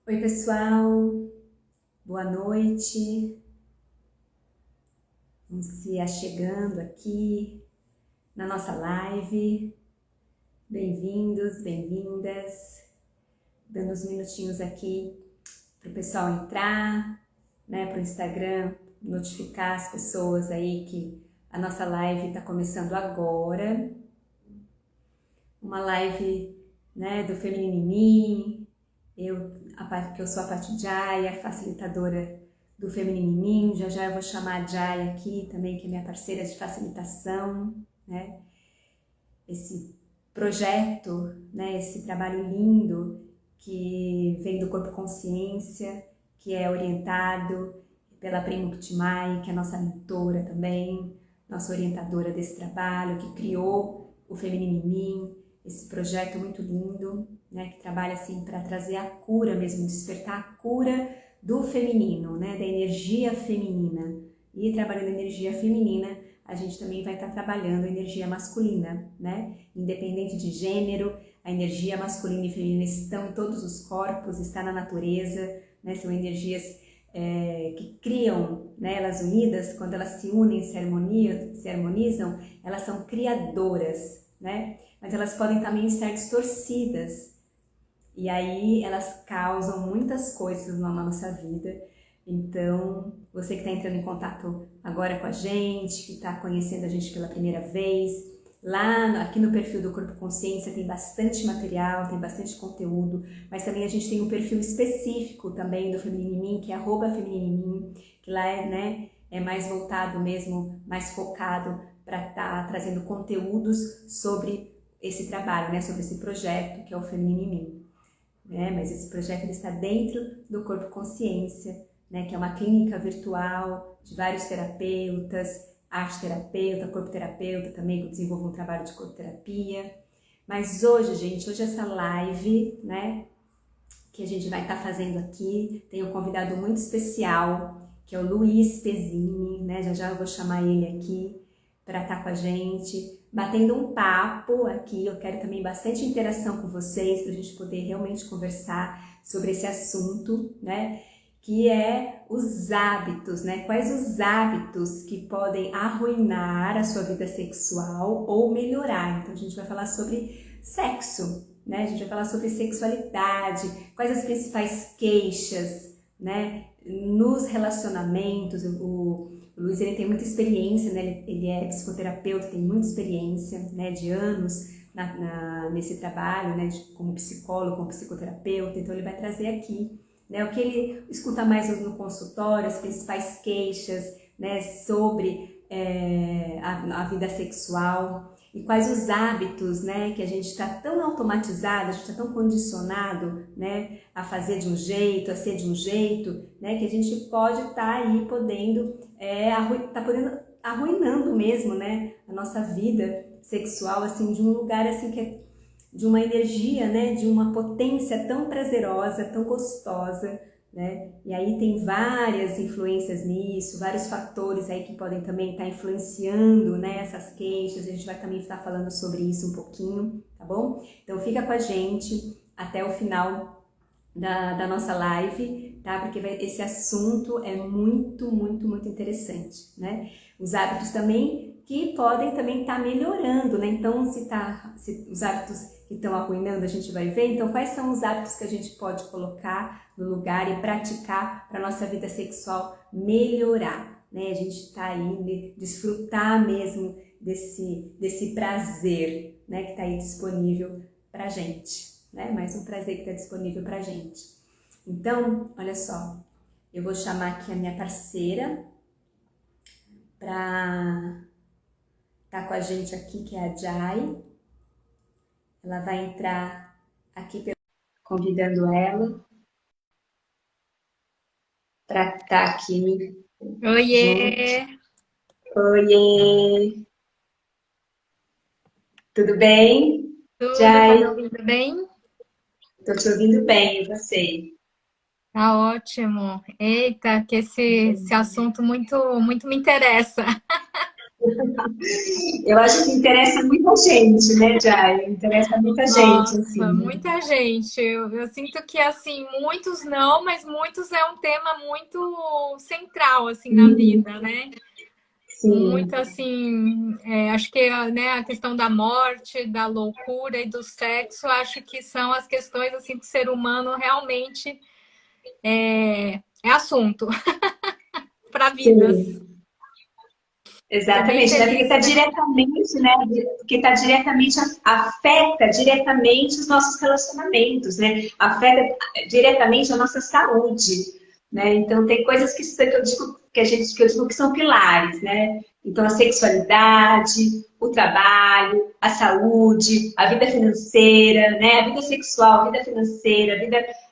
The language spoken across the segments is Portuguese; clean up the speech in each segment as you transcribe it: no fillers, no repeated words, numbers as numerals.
Oi, pessoal, boa noite. Vamos se achegando aqui na nossa live. Bem-vindos, bem-vindas. Dando uns minutinhos aqui para o pessoal entrar, para o Instagram, notificar as pessoas aí que a nossa live está começando agora. Uma live, do Feminino em Mim. Que eu sou a Paty Jaya, facilitadora do Feminino em Mim. Já eu vou chamar a Jaya aqui também, que é minha parceira de facilitação, né? Esse projeto, esse trabalho lindo que vem do Corpo Consciência, que é orientado pela Prem Mukti Mai, que é nossa mentora também, nossa orientadora desse trabalho, que criou o Feminino em Mim, esse projeto muito lindo, que trabalha assim para trazer a cura mesmo, despertar a cura do feminino, da energia feminina. E trabalhando a energia feminina, a gente também vai estar trabalhando a energia masculina, Independente de gênero, a energia masculina e feminina estão em todos os corpos, está na natureza, São energias que criam, elas unidas, quando elas se unem, se harmonizam, elas são criadoras, Mas elas podem também estar distorcidas. E aí elas causam muitas coisas na nossa vida. Então, você que está entrando em contato agora com a gente, que está conhecendo a gente pela primeira vez, aqui no perfil do Corpo Consciência tem bastante material, tem bastante conteúdo, mas também a gente tem um perfil específico também do Feminino em Mim, que é @femininoemmim, que lá é mais voltado mesmo, mais focado para estar trazendo conteúdos sobre esse trabalho, sobre esse projeto que é o Feminino em Mim. Mas esse projeto ele está dentro do Corpo Consciência, que é uma clínica virtual de vários terapeutas, arte-terapeuta, corpo-terapeuta também, que desenvolve um trabalho de corpo-terapia. Mas hoje, gente, essa live, que a gente vai estar fazendo aqui, tem um convidado muito especial, que é o Luiz Pezzini, já eu vou chamar ele aqui para estar com a gente, batendo um papo aqui. Eu quero também bastante interação com vocês, para a gente poder realmente conversar sobre esse assunto, que é os hábitos, Quais os hábitos que podem arruinar a sua vida sexual ou melhorar. Então a gente vai falar sobre sexo, A gente vai falar sobre sexualidade, quais as principais queixas, nos relacionamentos. O Luiz ele tem muita experiência, ele é psicoterapeuta, tem muita experiência, de anos nesse trabalho, como psicólogo, como psicoterapeuta. Então ele vai trazer aqui, o que ele escuta mais no consultório, as principais queixas, sobre a vida sexual e quais os hábitos, que a gente está tão automatizado, a gente está tão condicionado, a fazer de um jeito, a ser de um jeito, que a gente pode estar aí podendo arruinando mesmo, a nossa vida sexual, assim, de um lugar assim que é de uma energia, de uma potência tão prazerosa, tão gostosa, E aí tem várias influências nisso, vários fatores aí que podem também estar influenciando, essas queixas. A gente vai também estar falando sobre isso um pouquinho, tá bom? Então fica com a gente até o final da nossa live, tá? Porque esse assunto é muito, muito, muito interessante, Os hábitos também que podem também estar melhorando, Então, se os hábitos que estão arruinando, a gente vai ver. Então, quais são os hábitos que a gente pode colocar no lugar e praticar para a nossa vida sexual melhorar, A gente tá aí, desfrutar mesmo desse prazer, que está aí disponível pra gente, Mais um prazer que está disponível pra gente. Então, olha só, eu vou chamar aqui a minha parceira para estar com a gente aqui, que é a Jai. Ela vai entrar aqui, convidando ela para estar aqui Oiê! junto. Oiê! Tudo bem? Tudo, tá me Jai, ouvindo bem? estou te ouvindo bem, e você? Tá ótimo. Eita, que esse assunto muito me interessa. Eu acho que interessa muita gente, né, Jai? Interessa muita gente, Nossa, assim. muita gente. Eu sinto que, assim, muitos não, mas muitos é um tema muito central, assim, na Uhum, vida, né? Muito, sim, assim, acho que, né, a questão da morte, da loucura e do sexo, acho que são as questões, assim, que o ser humano realmente é assunto para vidas. sim. Tô bem Exatamente, né? Porque feliz, está né? diretamente, né? Porque está diretamente, afeta diretamente os nossos relacionamentos, né? Afeta diretamente a nossa saúde, né? Então tem coisas que eu digo que eu digo que são pilares, né? Então a sexualidade, o trabalho, a saúde, a vida financeira, né? A vida sexual, a vida financeira,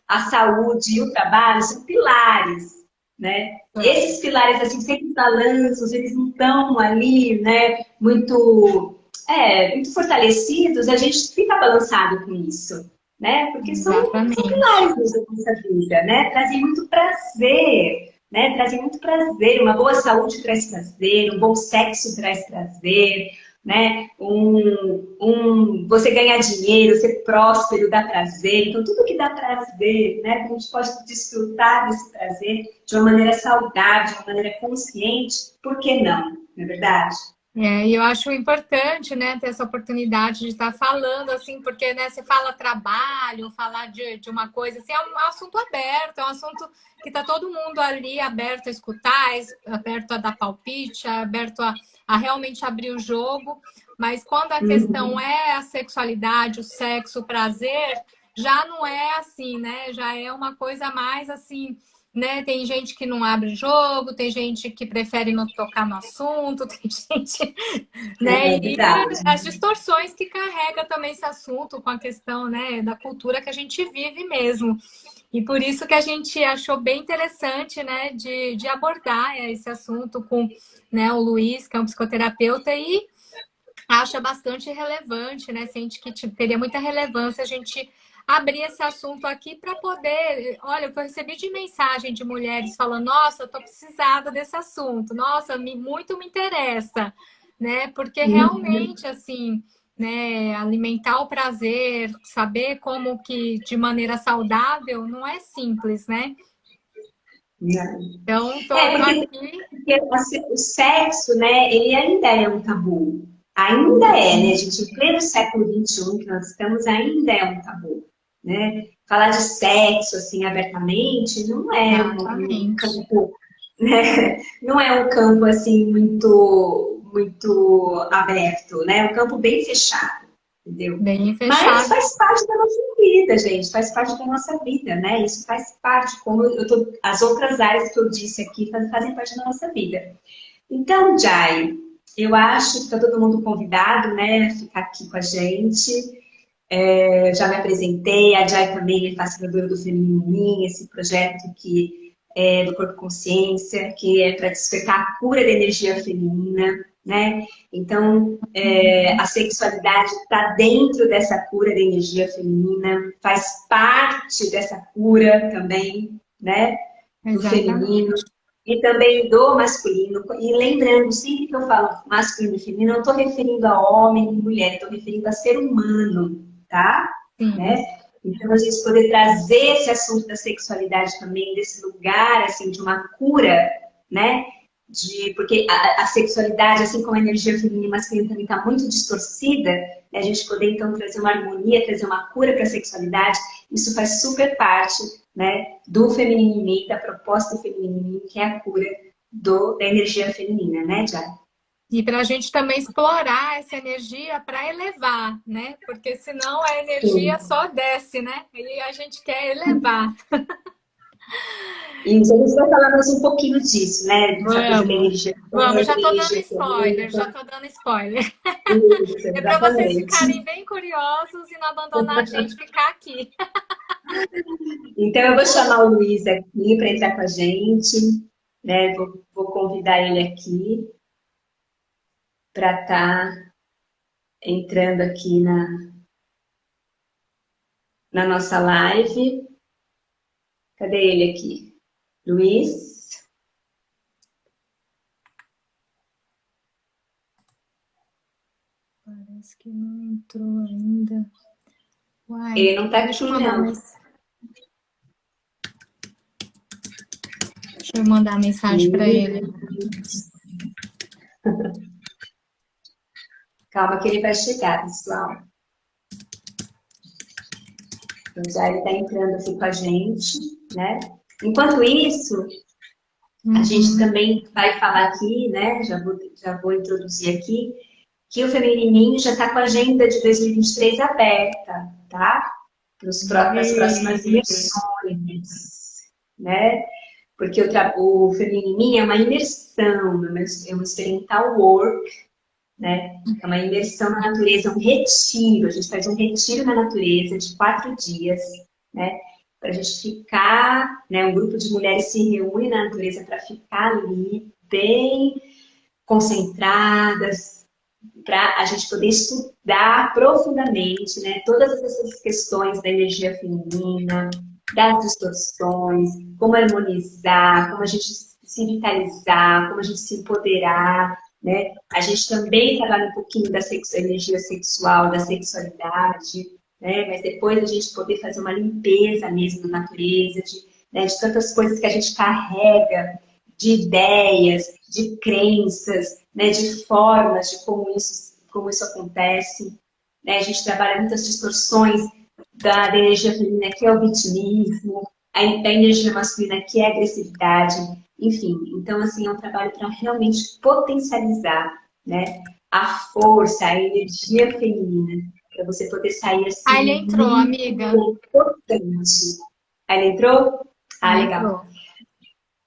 a saúde e o trabalho são pilares, né? Esses pilares, assim, sempre balanços, eles não estão ali, né, muito fortalecidos, a gente fica balançado com isso, né? Porque são Exatamente. pilares da nossa vida, né? Trazem muito prazer, né? Trazem muito prazer. Uma boa saúde traz prazer, um bom sexo traz prazer, né? Você ganhar dinheiro, ser próspero, dá prazer. Então, tudo que dá prazer, né? Que a gente pode desfrutar desse prazer de uma maneira saudável, de uma maneira consciente, por que não? Não é verdade? E eu acho importante, né, ter essa oportunidade de estar falando, assim, porque, né, você fala trabalho, falar de uma coisa, assim, é um assunto aberto, é um assunto que está todo mundo ali aberto a escutar, aberto a dar palpite, aberto a realmente abrir o jogo, mas quando a questão Uhum. é a sexualidade, o sexo, o prazer, já não é assim, né, já é uma coisa mais, assim, né? Tem gente que não abre jogo, tem gente que prefere não tocar no assunto, tem gente, né? É E verdade. as distorções que carrega também esse assunto com a questão, né, da cultura que a gente vive mesmo. E por isso que a gente achou bem interessante, né, de abordar esse assunto com, né, o Luiz, que é um psicoterapeuta, e acha bastante relevante, né? Sente que tipo, teria muita relevância a gente abrir esse assunto aqui para poder. Olha, eu recebi de mensagem de mulheres falando: Nossa, eu tô precisada desse assunto, nossa, muito me interessa, né? Porque Uhum. realmente, assim, né, alimentar o prazer, saber como que de maneira saudável não é simples, né? Não. Então, tô Porque, aqui. o sexo, né, ele ainda é um tabu. Ainda é, né, gente? Em pleno século XXI que nós estamos, ainda é um tabu, né? Falar de sexo, assim, abertamente, não é um Exatamente. campo, né? Não é um campo, assim, muito aberto, né? É um campo bem fechado, entendeu? Bem Mas fechado. faz parte da nossa vida, gente, faz parte da nossa vida, né? Isso faz parte, as outras áreas que eu disse aqui fazem parte da nossa vida. Então, Jai, eu acho que está todo mundo convidado, né, a ficar aqui com a gente. Eu já me apresentei, a Jai também é facilitadora do Feminino em Mim, esse projeto que é do Corpo Consciência, que é para despertar a cura da energia feminina, né? Então, a sexualidade está dentro dessa cura da energia feminina, faz parte dessa cura também, né? Do feminino Exatamente. e também do masculino. E lembrando, sempre que eu falo masculino e feminino, não estou referindo a homem e mulher, estou referindo a ser humano, tá? Né? Sim, Então, a gente poder trazer esse assunto da sexualidade também, desse lugar, assim, de uma cura, né? Porque a sexualidade, assim como a energia feminina e masculina também está muito distorcida, né? A gente poder, então, trazer uma harmonia, trazer uma cura para a sexualidade, isso faz super parte, né, do feminino em mim, da proposta do feminino em mim, que é a cura da energia feminina, né, Jai? e para a gente também explorar essa energia para elevar, né? Porque senão a energia Sim. só desce, né? E a gente quer elevar. E a gente vai falar mais um pouquinho disso, né? Dessa coisa da Vamos, energia vamos, já da tô dando energia spoiler, já feminina. tô dando spoiler. Isso, É para vocês exatamente. ficarem bem curiosos e não abandonar a gente ficar aqui. Então, eu vou chamar o Luiz aqui para entrar com a gente, né? Vou convidar ele aqui para estar entrando aqui na nossa live. Cadê ele aqui? Luiz? Parece que não entrou ainda. Uai, Ele não tá aqui, deixa eu mandar não. Deixa eu mandar mensagem para ele. Calma que ele vai chegar, pessoal. Então, já ele tá entrando aqui com a gente, né? Enquanto isso, a gente também vai falar aqui, né? Já vou introduzir aqui, que o Feminininho já está com a agenda de 2023 aberta, tá? Para as próximas imersões, né? Porque o Feminininho é uma imersão, é um experimental work, né? É uma imersão na natureza, um retiro. A gente faz um retiro na natureza de 4 dias, né? Para a gente ficar, né? Um grupo de mulheres se reúne na natureza para ficar ali bem concentradas, para a gente poder estudar profundamente, né? Todas essas questões da energia feminina, das distorções, como harmonizar, como a gente se vitalizar, como a gente se empoderar, né? A gente também trabalha um pouquinho da energia sexual, da sexualidade, né? Mas depois a gente poder fazer uma limpeza mesmo na natureza, né? De tantas coisas que a gente carrega, de ideias, de crenças, né? De formas de como isso acontece, né? A gente trabalha muitas distorções da energia feminina, que é o vitimismo, da energia masculina, que é a agressividade, enfim. Então, assim, é um trabalho para realmente potencializar, né, a força, a energia feminina, para você poder sair assim. Ah, ele entrou, amiga. Potente. Ah, ele entrou? Ah, Ele legal. entrou.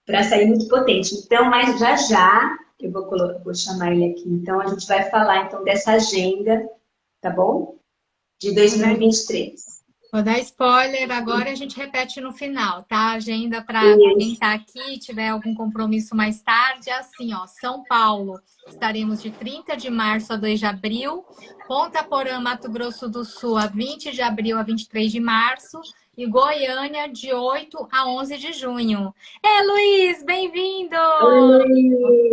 Para sair muito potente. Então, mas já eu vou chamar ele aqui. Então, a gente vai falar então dessa agenda, tá bom? De 2023. Vou dar spoiler agora e a gente repete no final, tá? Agenda para quem está aqui e tiver algum compromisso mais tarde, é assim, ó. São Paulo, estaremos de 30 de março a 2 de abril. Ponta Porã, Mato Grosso do Sul, a 20 de abril a 23 de março. E Goiânia, de 8 a 11 de junho. Luiz, bem-vindo!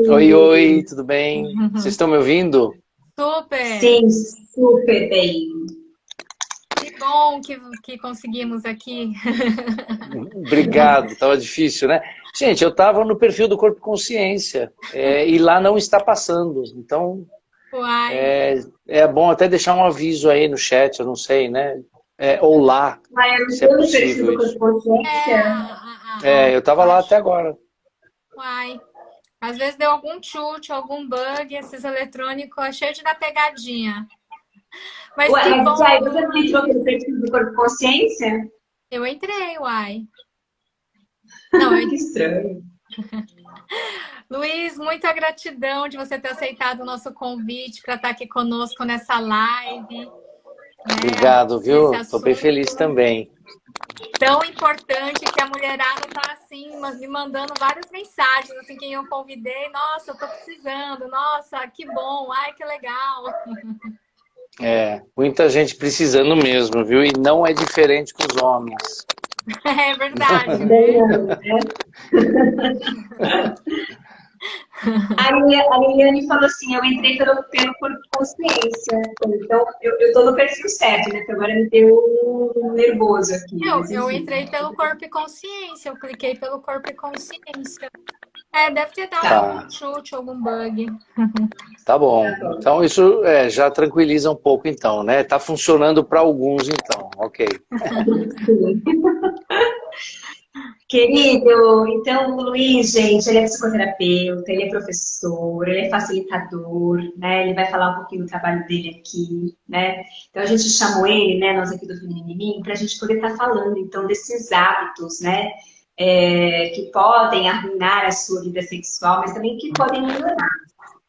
Oi, tudo bem? Vocês estão me ouvindo? Super! Sim, super bem. Que bom que conseguimos aqui. Obrigado, estava difícil, né? Gente, eu estava no perfil do Corpo Consciência e lá não está passando. Então, é bom até deixar um aviso aí no chat, eu não sei, né? Ou lá, se é possível isso. Eu estava lá até agora. Uai. Às vezes deu algum chute, algum bug, esses eletrônicos é cheio de dar pegadinha. Mas uai, que bom! Jai, você não entrou no perfil do Corpo Consciência? Eu entrei, uai. Não, que estranho. Luiz, muita gratidão de você ter aceitado o nosso convite para estar aqui conosco nessa live. Obrigado, viu? Estou bem feliz também. Tão importante que a mulherada tá assim, me mandando várias mensagens, assim, quem eu convidei, nossa, eu tô precisando, nossa, que bom, ai, que legal. Muita gente precisando mesmo, viu? E não é diferente com os homens. É verdade, né? A Liliane falou assim, eu entrei pelo Corpo Consciência. Então, eu tô no perfil certo, né? Que agora me deu um nervoso aqui. Eu entrei pelo Corpo e Consciência, eu cliquei pelo Corpo e Consciência. Deve ter dado algum chute, algum bug. Tá bom. Então isso já tranquiliza um pouco então, né? Tá funcionando para alguns então, ok. Querido, então o Luiz, gente, ele é psicoterapeuta, ele é professor, ele é facilitador, né? Ele vai falar um pouquinho do trabalho dele aqui, né? Então a gente chamou ele, né, nós aqui do Feminininho, para a gente poder estar falando então desses hábitos, né? Que podem arruinar a sua vida sexual, mas também que podem melhorar.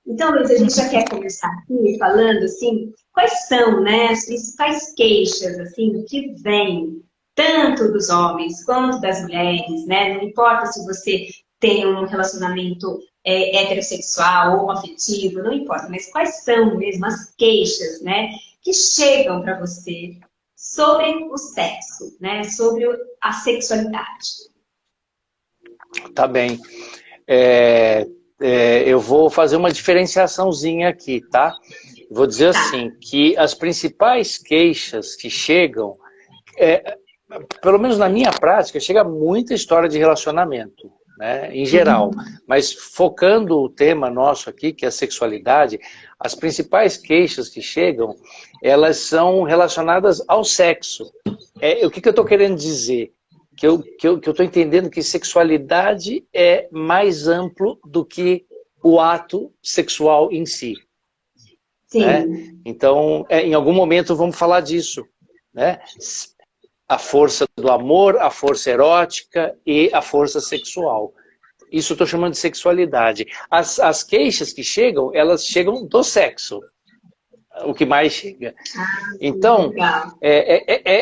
Então, Luiz, a gente já quer começar aqui falando, assim, quais são, né, as principais queixas, assim, que vêm tanto dos homens quanto das mulheres, né? Não importa se você tem um relacionamento heterossexual ou afetivo, não importa, mas quais são mesmo as queixas, né, que chegam para você sobre o sexo, né, sobre a sexualidade? Tá bem. Eu vou fazer uma diferenciaçãozinha aqui, tá? Vou dizer assim, que as principais queixas que chegam, pelo menos na minha prática, chega muita história de relacionamento, né, em geral. Mas focando o tema nosso aqui, que é a sexualidade, as principais queixas que chegam, elas são relacionadas ao sexo. O que eu estou querendo dizer? Que eu estou entendendo que sexualidade é mais amplo do que o ato sexual em si. Sim. Né? Então, em algum momento vamos falar disso, né? A força do amor, a força erótica e a força sexual. Isso eu estou chamando de sexualidade. As queixas que chegam, elas chegam do sexo. O que mais chega. Então,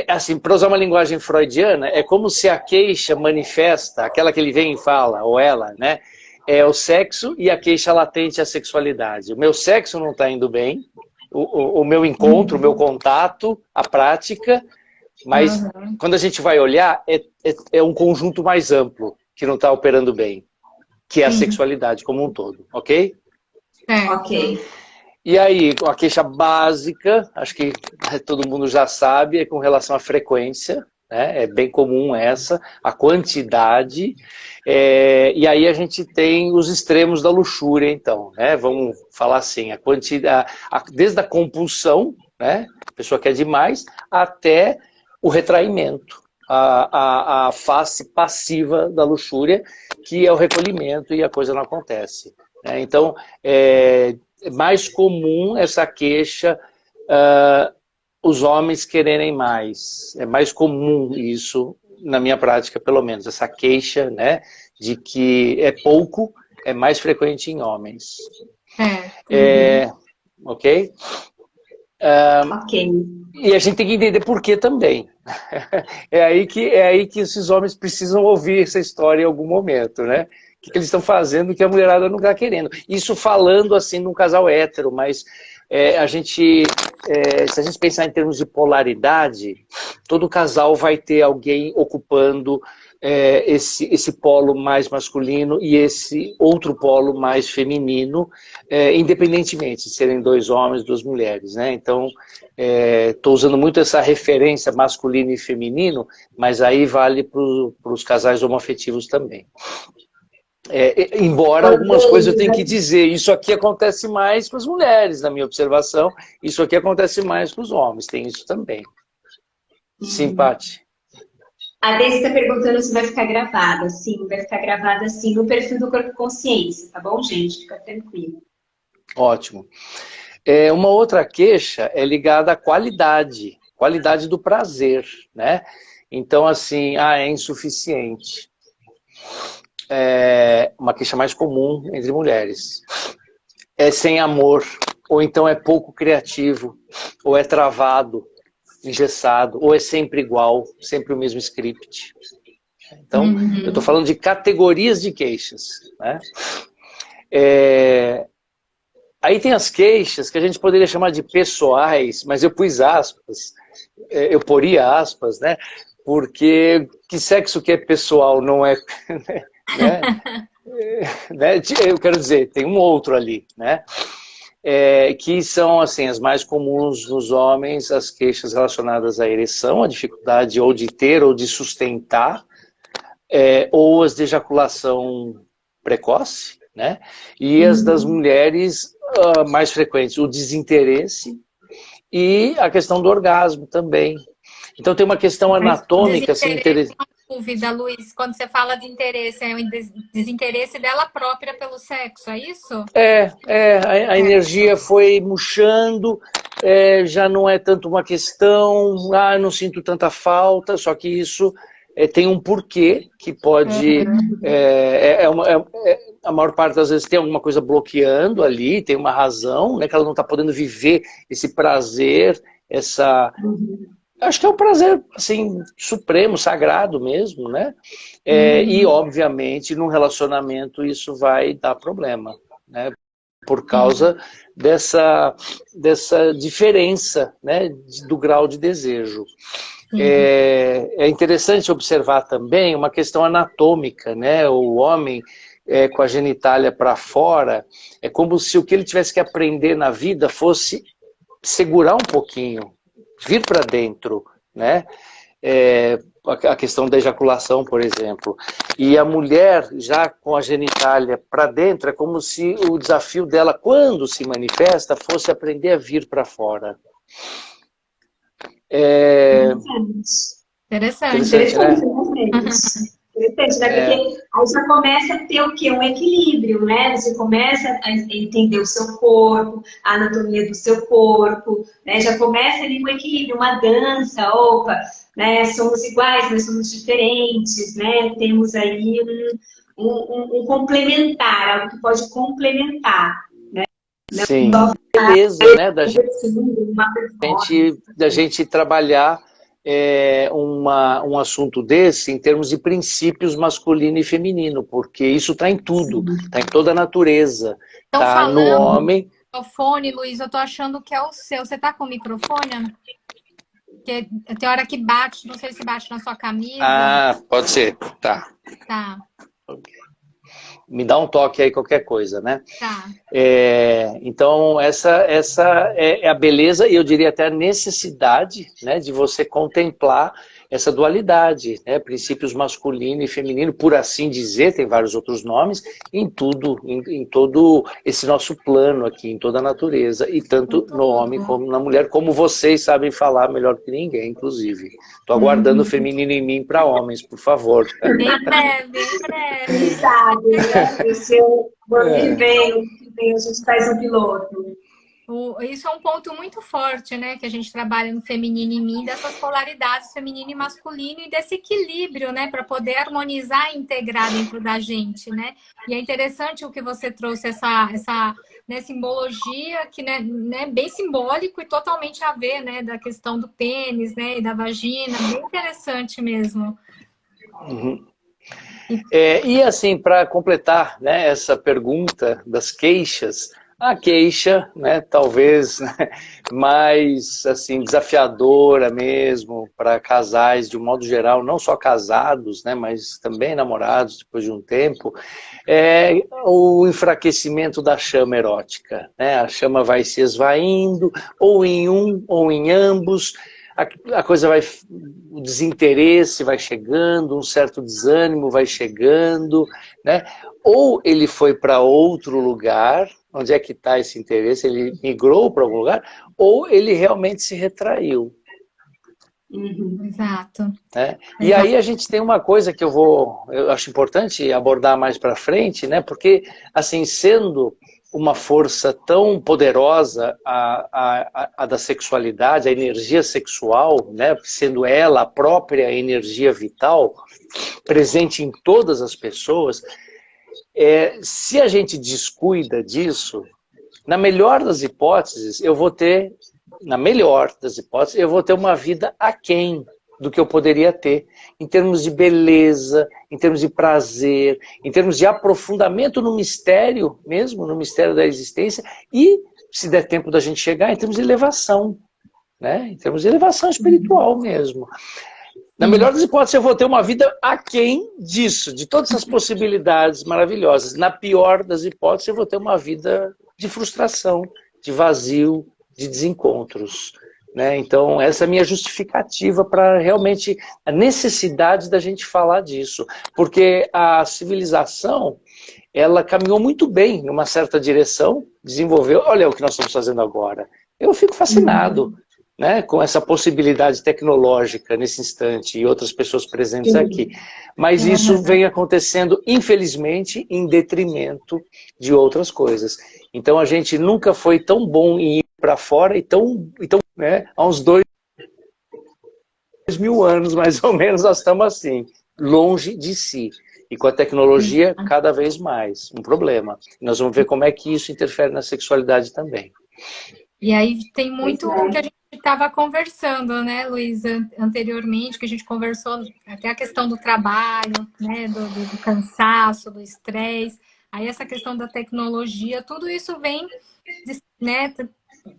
assim, para usar uma linguagem freudiana, é como se a queixa manifesta, aquela que ele vem e fala, ou ela, né? É o sexo e a queixa latente é a sexualidade. O meu sexo não está indo bem, o meu encontro, o meu contato, a prática, mas quando a gente vai olhar, é um conjunto mais amplo que não está operando bem, que é a sexualidade como um todo, ok? Ok. E aí, a queixa básica, acho que todo mundo já sabe, é com relação à frequência, né? É bem comum essa, a quantidade, e aí a gente tem os extremos da luxúria, então, né? Vamos falar assim, a quantidade, desde a compulsão, né? A pessoa quer demais, até o retraimento, a face passiva da luxúria, que é o recolhimento e a coisa não acontece. Né? Então, é mais comum essa queixa, os homens quererem mais. É mais comum isso, na minha prática, pelo menos. Essa queixa, né, de que é pouco, é mais frequente em homens. Ok? Ok. E a gente tem que entender por que também. É aí que esses homens precisam ouvir essa história em algum momento, né? O que eles estão fazendo que a mulherada não está querendo. Isso falando assim num casal hétero, mas se a gente pensar em termos de polaridade, todo casal vai ter alguém ocupando esse polo mais masculino e esse outro polo mais feminino, independentemente de serem dois homens, duas mulheres, né? Então, estou usando muito essa referência masculino e feminino, mas aí vale para os casais homoafetivos também. Embora algumas coisas eu tenha que dizer, isso aqui acontece mais com as mulheres, na minha observação, isso aqui acontece mais com os homens, tem isso também. Sim, Paty? A Deise está perguntando se vai ficar gravada. Sim, vai ficar gravada sim no perfil do Corpo Consciência, tá bom, gente? Fica tranquilo. Ótimo. Uma outra queixa é ligada à qualidade do prazer, né? Então, assim, é insuficiente. Uma queixa mais comum entre mulheres. É sem amor, ou então é pouco criativo, ou é travado, engessado, ou é sempre igual, sempre o mesmo script. Então, eu estou falando de categorias de queixas, né? Aí tem as queixas que a gente poderia chamar de pessoais, mas eu pus aspas, eu poria aspas, né? Porque que sexo que é pessoal não é... né? Eu quero dizer, tem um outro ali, né? Que são assim, as mais comuns nos homens, as queixas relacionadas à ereção, a dificuldade ou de ter ou de sustentar, ou as de ejaculação precoce, né? E as das mulheres mais frequentes, o desinteresse e a questão do orgasmo também. Então tem uma questão anatômica, assim, dúvida, Luiz, quando você fala de interesse, é o desinteresse dela própria pelo sexo, é isso? A energia foi murchando, já não é tanto uma questão, eu não sinto tanta falta, só que isso tem um porquê que pode... a maior parte das vezes tem alguma coisa bloqueando ali, tem uma razão, né, que ela não está podendo viver esse prazer, acho que é um prazer, assim, supremo, sagrado mesmo, né? E, obviamente, num relacionamento isso vai dar problema, né? Por causa dessa diferença, né, do grau de desejo. É interessante observar também uma questão anatômica, né? O homem com a genitália para fora, é como se o que ele tivesse que aprender na vida fosse segurar um pouquinho, vir para dentro, né? A questão da ejaculação, por exemplo. E a mulher, já com a genitália para dentro, é como se o desafio dela, quando se manifesta, fosse aprender a vir para fora. Interessante. Interessante, né? Interessante, né? Porque aí já começa a ter o quê? Um equilíbrio, né? Você começa a entender o seu corpo, a anatomia do seu corpo, né? Já começa ali um equilíbrio, uma dança, opa, né? Somos iguais, mas somos diferentes, né? Temos aí um complementar, algo que pode complementar, né? Sim, beleza, né? Da gente trabalhar um assunto desse em termos de princípios masculino e feminino, porque isso está em tudo, está em toda a natureza, está no homem. Microfone, Luiz, eu tô achando que é o seu. Você tá com o microfone? Porque tem hora que bate, não sei se bate na sua camisa. Ah, pode ser, tá. Tá. Me dá um toque aí, qualquer coisa, né? Tá. Então, essa é a beleza e eu diria até a necessidade, né, de você contemplar essa dualidade, né? Princípios masculino e feminino, por assim dizer, tem vários outros nomes, em tudo, em todo esse nosso plano aqui, em toda a natureza, e tanto no homem como na mulher, como vocês sabem falar melhor que ninguém, inclusive. Estou aguardando o feminino em mim para homens, por favor. Em breve, em breve. Sabe, né? O seu ano que vem, a gente faz um piloto. Isso é um ponto muito forte, né? Que a gente trabalha no feminino em mim, dessas polaridades feminino e masculino e desse equilíbrio, né? Para poder harmonizar e integrar dentro da gente, né? E é interessante o que você trouxe, essa né, simbologia que né, bem simbólico e totalmente a ver, né? Da questão do pênis, né? E da vagina, bem interessante mesmo. Uhum. E assim, para completar, né, essa pergunta das queixas, a queixa, né, talvez né, mais assim, desafiadora mesmo para casais de um modo geral, não só casados, né, mas também namorados depois de um tempo, é o enfraquecimento da chama erótica. Né? A chama vai se esvaindo, ou em um ou em ambos, a coisa vai, o desinteresse vai chegando, um certo desânimo vai chegando, né? Ou ele foi para outro lugar, onde é que está esse interesse? Ele migrou para algum lugar, ou ele realmente se retraiu. Exato. Né? E aí a gente tem uma coisa que eu acho importante abordar mais para frente, né? Porque, assim, sendo uma força tão poderosa a da sexualidade, a energia sexual, né? Sendo ela a própria energia vital, presente em todas as pessoas, se a gente descuida disso, na melhor das hipóteses, eu vou ter uma vida aquém do que eu poderia ter, em termos de beleza, em termos de prazer, em termos de aprofundamento no mistério mesmo, no mistério da existência, e, se der tempo da gente chegar, em termos de elevação, né? Em termos de elevação espiritual mesmo. Na melhor das hipóteses, eu vou ter uma vida aquém disso, de todas essas possibilidades maravilhosas. Na pior das hipóteses, eu vou ter uma vida de frustração, de vazio, de desencontros. Né? Então, essa é a minha justificativa para realmente a necessidade da gente falar disso. Porque a civilização, ela caminhou muito bem numa certa direção, desenvolveu, olha o que nós estamos fazendo agora. Eu fico fascinado né, com essa possibilidade tecnológica nesse instante e outras pessoas presentes aqui. Mas isso vem acontecendo, infelizmente, em detrimento de outras coisas. Então a gente nunca foi tão bom em ir para fora e né, há uns 2000 anos, mais ou menos, nós estamos assim, longe de si. E com a tecnologia, cada vez mais, um problema. Nós vamos ver como é que isso interfere na sexualidade também. E aí tem muito o que a gente estava conversando, né, Luísa, anteriormente, que a gente conversou até a questão do trabalho, né, do cansaço, do estresse, aí essa questão da tecnologia, tudo isso vem, né,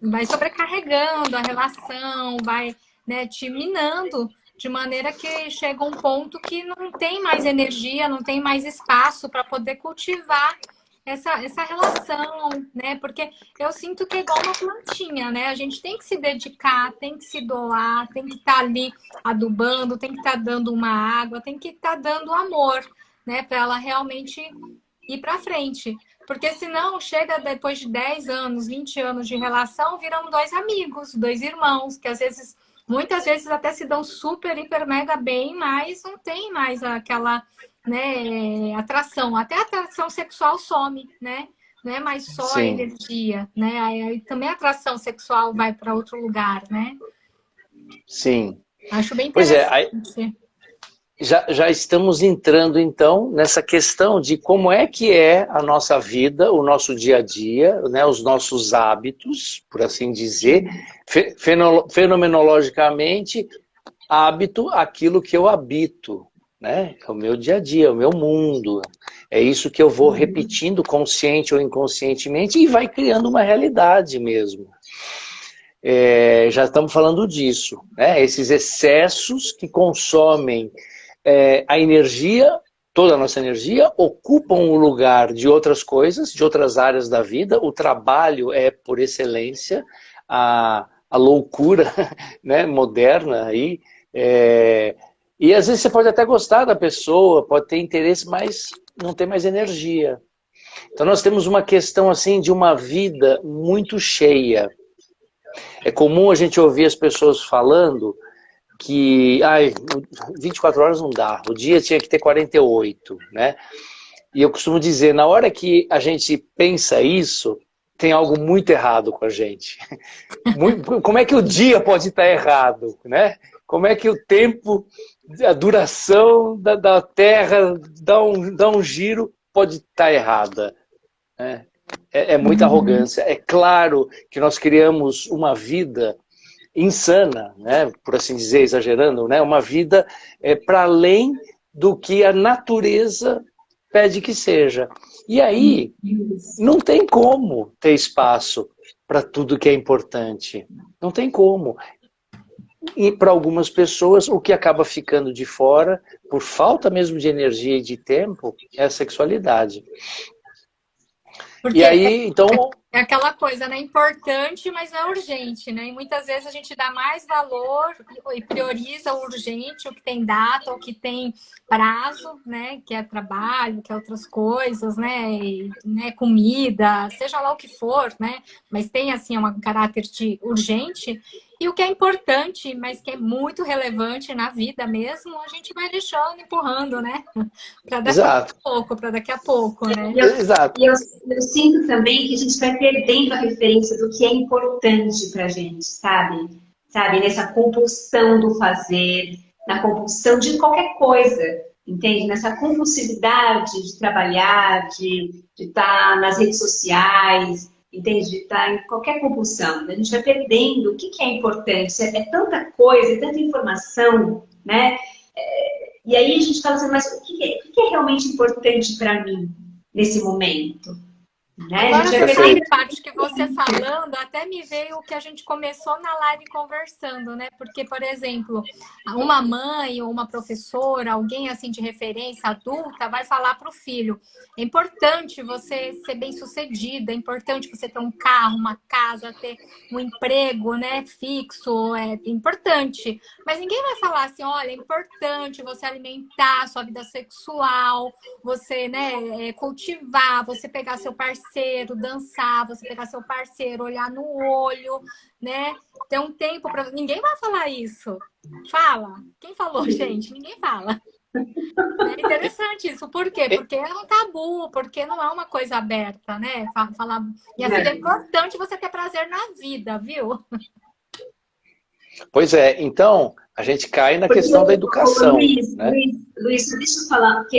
vai sobrecarregando a relação, vai, né, te minando, de maneira que chega um ponto que não tem mais energia, não tem mais espaço para poder cultivar essa relação, né? Porque eu sinto que é igual uma plantinha, né? A gente tem que se dedicar, tem que se doar, tem que estar ali adubando, tem que estar dando uma água, tem que estar dando amor, né? Para ela realmente ir para frente. Porque senão chega depois de 10 anos, 20 anos de relação, viram dois amigos, dois irmãos, que às vezes, muitas vezes até se dão super, hiper, mega bem, mas não tem mais aquela, né, atração. Até a atração sexual some, né? Não é mais só a Sim, energia, né? Aí também a atração sexual vai para outro lugar, né? sim. Acho bem Pois é, interessante. já estamos entrando, então, nessa questão de como é que é a nossa vida, o nosso dia a dia, né, os nossos hábitos, por assim dizer, fenomenologicamente, hábito, aquilo que eu habito, né? É o meu dia a dia, o meu mundo. É isso que eu vou repetindo consciente ou inconscientemente e vai criando uma realidade mesmo. Já estamos falando disso, né? Esses excessos que consomem a energia, toda a nossa energia, ocupam o lugar de outras coisas, de outras áreas da vida. O trabalho é, por excelência, a loucura, né, moderna aí. E às vezes você pode até gostar da pessoa, pode ter interesse, mas não tem mais energia. Então nós temos uma questão assim de uma vida muito cheia. É comum a gente ouvir as pessoas falando que 24 horas não dá, o dia tinha que ter 48, né? E eu costumo dizer, na hora que a gente pensa isso, tem algo muito errado com a gente. Como é que o dia pode estar errado, né? Como é que o tempo, a duração da Terra dá um giro pode estar errada, né? É muita arrogância. É claro que nós criamos uma vida insana, né, por assim dizer, exagerando, né, uma vida para além do que a natureza pede que seja. E aí não tem como ter espaço para tudo que é importante. Não tem como. E para algumas pessoas, o que acaba ficando de fora, por falta mesmo de energia e de tempo, é a sexualidade. Porque E aí, então, é aquela coisa, né? Importante, mas não é urgente, né? E muitas vezes a gente dá mais valor e prioriza o urgente, o que tem data, o que tem prazo, né? Que é trabalho, que é outras coisas, né? Né? Comida, seja lá o que for, né? Mas tem, assim, um caráter de urgente. E o que é importante, mas que é muito relevante na vida mesmo, a gente vai deixando, empurrando, né? Para daqui a exato, pouco, para daqui a pouco, né? exato. Eu sinto também que a gente vai perdendo a referência do que é importante para a gente, sabe? Sabe? Nessa compulsão do fazer, na compulsão de qualquer coisa, entende? Nessa compulsividade de trabalhar, de estar nas redes sociais, entende? De estar em qualquer compulsão. A gente vai perdendo o que é importante. É tanta coisa, é tanta informação, né? E aí a gente fala assim, mas o que é realmente importante para mim nesse momento? Né? Agora, A gente vai você sabe, perder. Paty, que você falando, até me veio o que a gente começou na live conversando, né? Porque, por exemplo, uma mãe ou uma professora, alguém assim de referência adulta, vai falar para o filho: é importante você ser bem-sucedido, é importante você ter um carro, uma casa, ter um emprego, né, fixo, é importante. Mas ninguém vai falar assim: olha, é importante você alimentar a sua vida sexual, você, né, cultivar, você pegar seu parceiro, dançar, você pegar seu parceiro, olhar no olho, né? Ter um tempo para. Ninguém vai falar isso. Fala. Quem falou, gente? Ninguém fala. É interessante isso. Por quê? Porque é um tabu, porque não é uma coisa aberta, né? Falar, minha filha, é importante você ter prazer na vida, viu? Pois é, então a gente cai na questão da educação. Né? Luiz, deixa eu falar, porque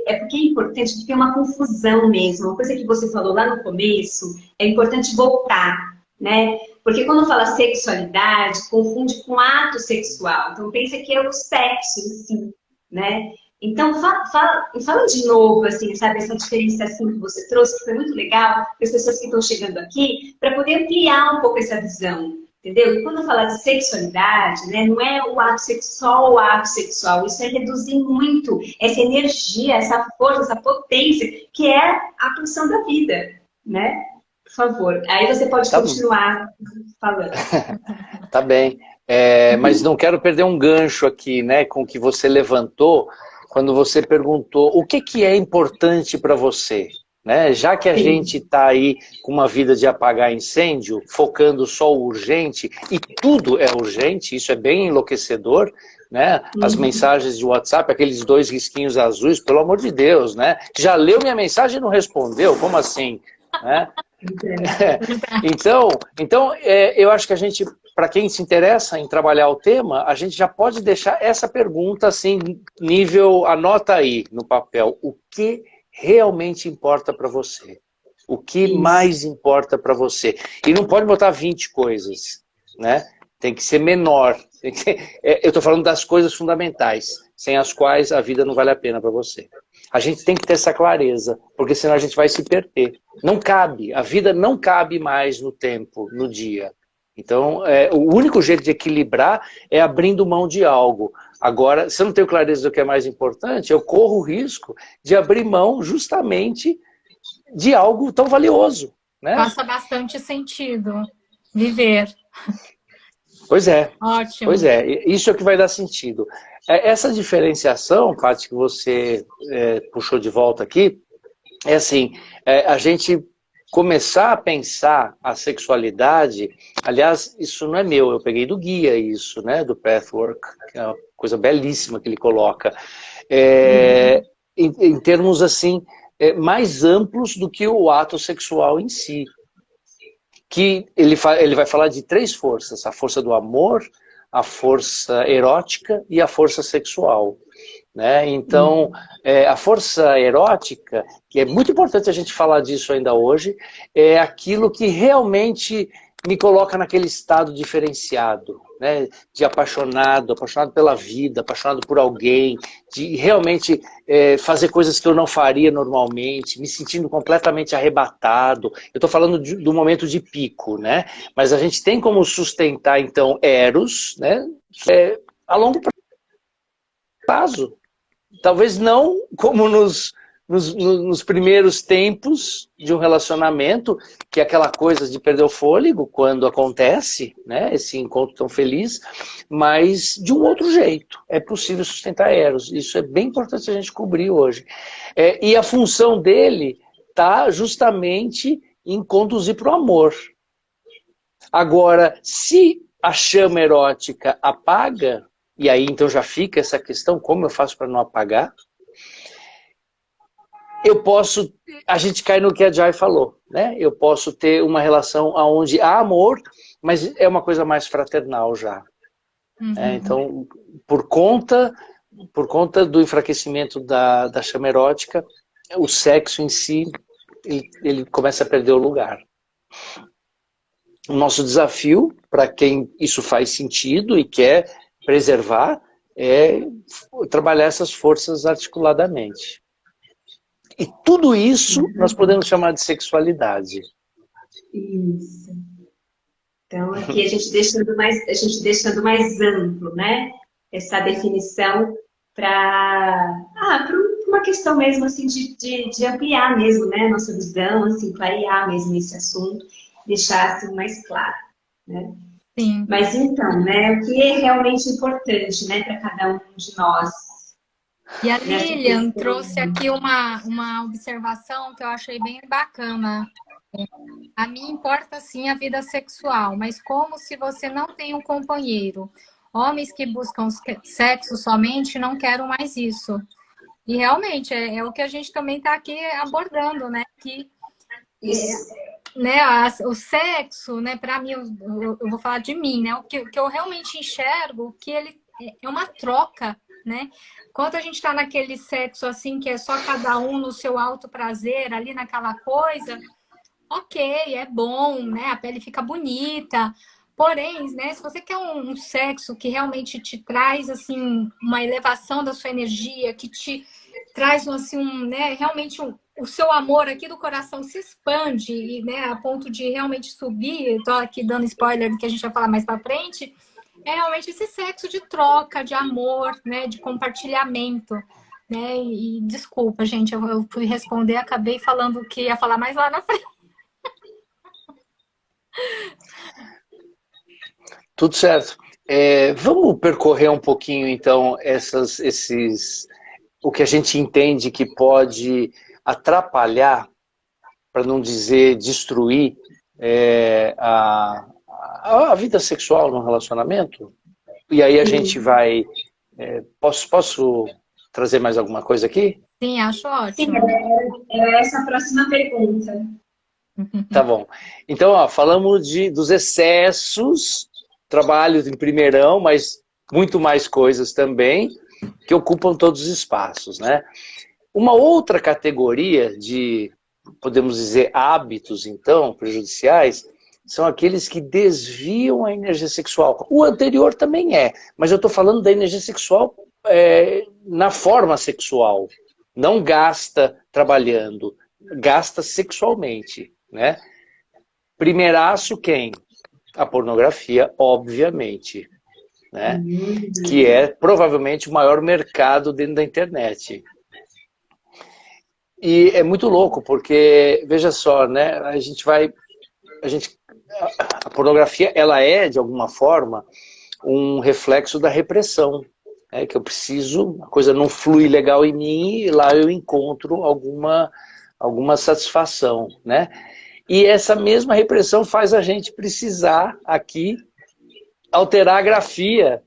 é importante, porque tem uma confusão mesmo. Uma coisa que você falou lá no começo, é importante voltar, né? Porque quando fala sexualidade, confunde com ato sexual. Então pensa que é o sexo em si, né? Então fala de novo, assim, sabe, essa diferenciação que você trouxe, que foi muito legal, para as pessoas que estão chegando aqui, para poder ampliar um pouco essa visão. Entendeu? E quando fala de sexualidade, né, não é o ato sexual, o ato sexual. Isso é reduzir muito essa energia, essa força, essa potência, que é a pulsão da vida, né? Por favor. Aí você pode continuar falando. Tá bem. Mas não quero perder um gancho aqui, né, com o que você levantou, quando você perguntou o que é importante para você. Né? Já que a gente está aí com uma vida de apagar incêndio, focando só o urgente, e tudo é urgente, isso é bem enlouquecedor, né? As mensagens de WhatsApp, aqueles 2 risquinhos azuis, pelo amor de Deus, né? Já leu minha mensagem e não respondeu? Como assim? Né? Então, eu acho que a gente, para quem se interessa em trabalhar o tema, a gente já pode deixar essa pergunta assim, nível, anota aí no papel, o que realmente importa para você? O que mais importa para você? E não pode botar 20 coisas, né? Tem que ser menor. Eu estou falando das coisas fundamentais, sem as quais a vida não vale a pena para você. A gente tem que ter essa clareza, porque senão a gente vai se perder. Não cabe, a vida não cabe mais no tempo, no dia. Então, o único jeito de equilibrar é abrindo mão de algo. Agora, se eu não tenho clareza do que é mais importante, eu corro o risco de abrir mão justamente de algo tão valioso. Né? Faça bastante sentido viver. Pois é. Ótimo. Pois é, isso é o que vai dar sentido. Essa diferenciação, Paty, que você puxou de volta aqui, é assim, a gente começar a pensar a sexualidade, aliás, isso não é meu, eu peguei do guia isso, né, do Pathwork, que é uma coisa belíssima que ele coloca, em termos assim, mais amplos do que o ato sexual em si. Que ele vai falar de 3 forças, a força do amor, a força erótica e a força sexual. Né? Então, a força erótica, que é muito importante a gente falar disso ainda hoje, é aquilo que realmente me coloca naquele estado diferenciado, né? De apaixonado pela vida, apaixonado por alguém, de realmente fazer coisas que eu não faria normalmente, me sentindo completamente arrebatado. Eu estou falando do momento de pico, né? Mas a gente tem como sustentar, então, eros, né? A longo prazo. Talvez não como nos primeiros tempos de um relacionamento, que é aquela coisa de perder o fôlego quando acontece, né, esse encontro tão feliz, mas de um outro jeito. É possível sustentar eros. Isso é bem importante a gente cobrir hoje. E a função dele está justamente em conduzir para o amor. Agora, se a chama erótica apaga, e aí então já fica essa questão, como eu faço para não apagar? A gente cai no que a Jai falou, né? Eu posso ter uma relação onde há amor, mas é uma coisa mais fraternal já. Então, por conta do enfraquecimento da chama erótica, o sexo em si, ele começa a perder o lugar. O nosso desafio, para quem isso faz sentido e quer preservar, é trabalhar essas forças articuladamente. E tudo isso nós podemos chamar de sexualidade. Isso. Então, aqui a gente deixando mais amplo, né? Essa definição para uma questão mesmo assim de ampliar mesmo, né? Nossa visão, assim, clarear mesmo esse assunto, deixar assim, mais claro, né? Sim. Mas então, né, o que é realmente importante, né, para cada um de nós? E a Lilian trouxe aqui uma observação que eu achei bem bacana. A mim importa sim a vida sexual, mas como se você não tem um companheiro? Homens que buscam sexo somente não quero mais isso. E realmente é o que a gente também está aqui abordando, né? Que né, o sexo, né, para mim, eu vou falar de mim, né, o que eu realmente enxergo, que ele é uma troca, né, quando a gente está naquele sexo assim, que é só cada um no seu alto prazer, ali naquela coisa, ok, é bom, né, a pele fica bonita, porém, né, se você quer um sexo que realmente te traz, assim, uma elevação da sua energia, que te traz assim, né, realmente o seu amor aqui do coração se expande, e, né, a ponto de realmente subir, estou aqui dando spoiler do que a gente vai falar mais para frente, é realmente esse sexo de troca, de amor, né, de compartilhamento. Né? E desculpa, gente, eu fui responder, acabei falando o que ia falar mais lá na frente. Tudo certo. Vamos percorrer um pouquinho, então, o que a gente entende que pode atrapalhar, para não dizer destruir, a vida sexual no relacionamento? E aí a gente vai... Posso trazer mais alguma coisa aqui? Sim, acho ótimo. Sim, era essa a próxima pergunta. Tá bom. Então, ó, falamos dos excessos, trabalho em primeirão, mas muito mais coisas também, que ocupam todos os espaços, né? Uma outra categoria de, podemos dizer, hábitos, então, prejudiciais, são aqueles que desviam a energia sexual. O anterior também mas eu estou falando da energia sexual na forma sexual. Não gasta trabalhando, gasta sexualmente, né? Primeiraço quem? A pornografia, obviamente, né? Que é provavelmente o maior mercado dentro da internet. E é muito louco, porque, veja só, né? A pornografia, ela é, de alguma forma, um reflexo da repressão. Que eu preciso, a coisa não flui legal em mim, e lá eu encontro alguma satisfação, né? E essa mesma repressão faz a gente precisar aqui alterar a grafia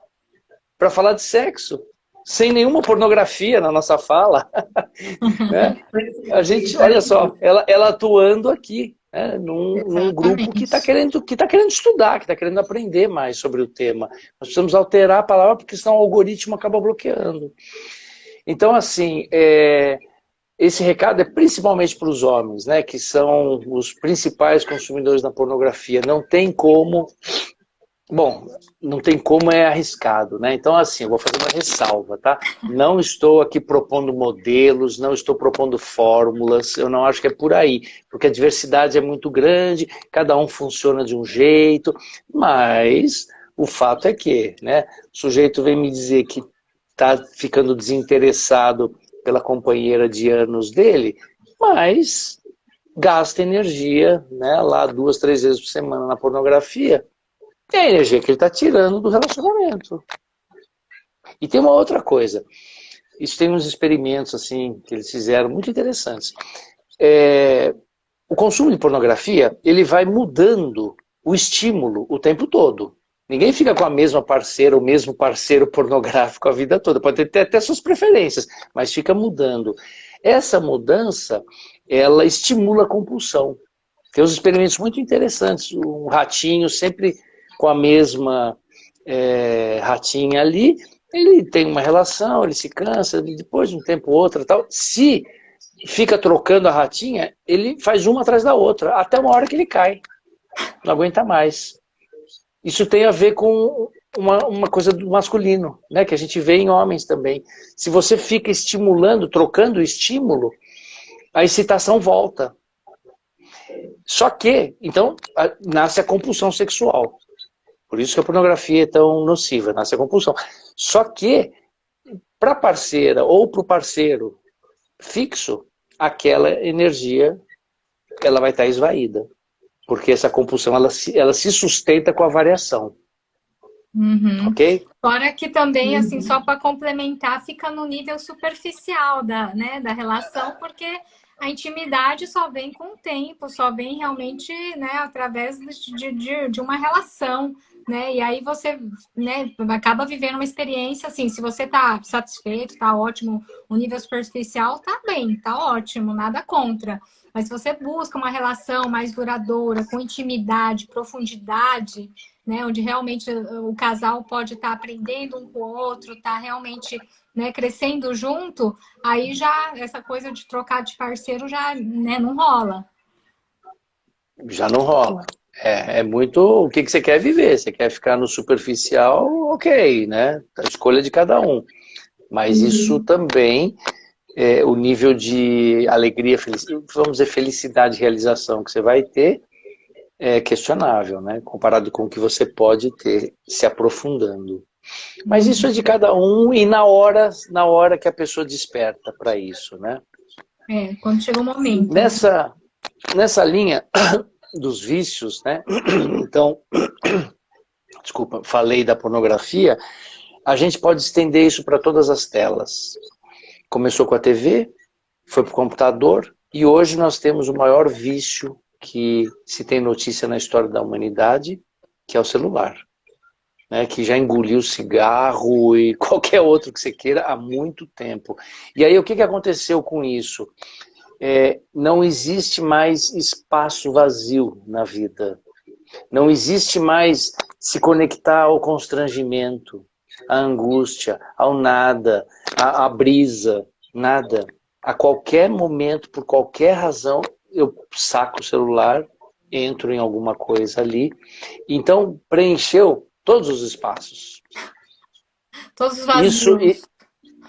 para falar de sexo, sem nenhuma pornografia na nossa fala. Né? A gente, olha só, ela atuando aqui, né? num grupo que está querendo estudar, que está querendo aprender mais sobre o tema. Nós precisamos alterar a palavra, porque senão o algoritmo acaba bloqueando. Então, assim, esse recado é principalmente para os homens, né, que são os principais consumidores da pornografia. Não tem como... Bom, não tem como, é arriscado, né? Então, assim, eu vou fazer uma ressalva, tá? Não estou aqui propondo modelos, não estou propondo fórmulas, eu não acho que é por aí, porque a diversidade é muito grande, cada um funciona de um jeito, mas o fato é que, né, o sujeito vem me dizer que está ficando desinteressado pela companheira de anos dele, mas gasta energia, né, lá 2, 3 vezes por semana na pornografia. É a energia que ele está tirando do relacionamento. E tem uma outra coisa. Isso tem uns experimentos assim que eles fizeram muito interessantes. O consumo de pornografia, ele vai mudando o estímulo o tempo todo. Ninguém fica com a mesma parceira, o mesmo parceiro pornográfico a vida toda. Pode ter até suas preferências, mas fica mudando. Essa mudança, ela estimula a compulsão. Tem uns experimentos muito interessantes. Um ratinho sempre com a mesma ratinha ali, ele tem uma relação, ele se cansa, depois de um tempo outra tal. Se fica trocando a ratinha, ele faz uma atrás da outra, até uma hora que ele cai. Não aguenta mais. Isso tem a ver com uma coisa do masculino, né, que a gente vê em homens também. Se você fica estimulando, trocando o estímulo, a excitação volta. Só que, então, nasce a compulsão sexual. Por isso que a pornografia é tão nociva, nasce a compulsão. Só que, para a parceira ou para o parceiro fixo, aquela energia ela vai estar esvaída. Porque essa compulsão ela se sustenta com a variação. Uhum. Ok? Fora que também, assim, só para complementar, fica no nível superficial da relação, porque a intimidade só vem com o tempo, só vem realmente, né, através de uma relação, né? E aí você, né, acaba vivendo uma experiência assim, se você tá satisfeito, tá ótimo, o nível superficial tá bem, tá ótimo, nada contra. Mas se você busca uma relação mais duradoura, com intimidade, profundidade, né, onde realmente o casal pode estar aprendendo um com o outro, tá realmente, né, crescendo junto, aí já essa coisa de trocar de parceiro já, né, não rola. Já não rola. É muito o que você quer viver. Você quer ficar no superficial, ok, né? A escolha de cada um. Mas isso também o nível de alegria, vamos dizer, felicidade e realização que você vai ter é questionável, né? Comparado com o que você pode ter se aprofundando. Mas isso é de cada um e na hora que a pessoa desperta para isso, né? Quando chega o momento. Nessa linha dos vícios, né? Então, desculpa, falei da pornografia, a gente pode estender isso para todas as telas. Começou com a TV, foi para o computador e hoje nós temos o maior vício que se tem notícia na história da humanidade, que é o celular. Né, que já engoliu cigarro e qualquer outro que você queira há muito tempo. E aí o que aconteceu com isso? Não existe mais espaço vazio na vida. Não existe mais se conectar ao constrangimento, à angústia, ao nada, à brisa, nada. A qualquer momento, por qualquer razão, eu saco o celular, entro em alguma coisa ali. Então, preencheu todos os espaços. Todos os vazios.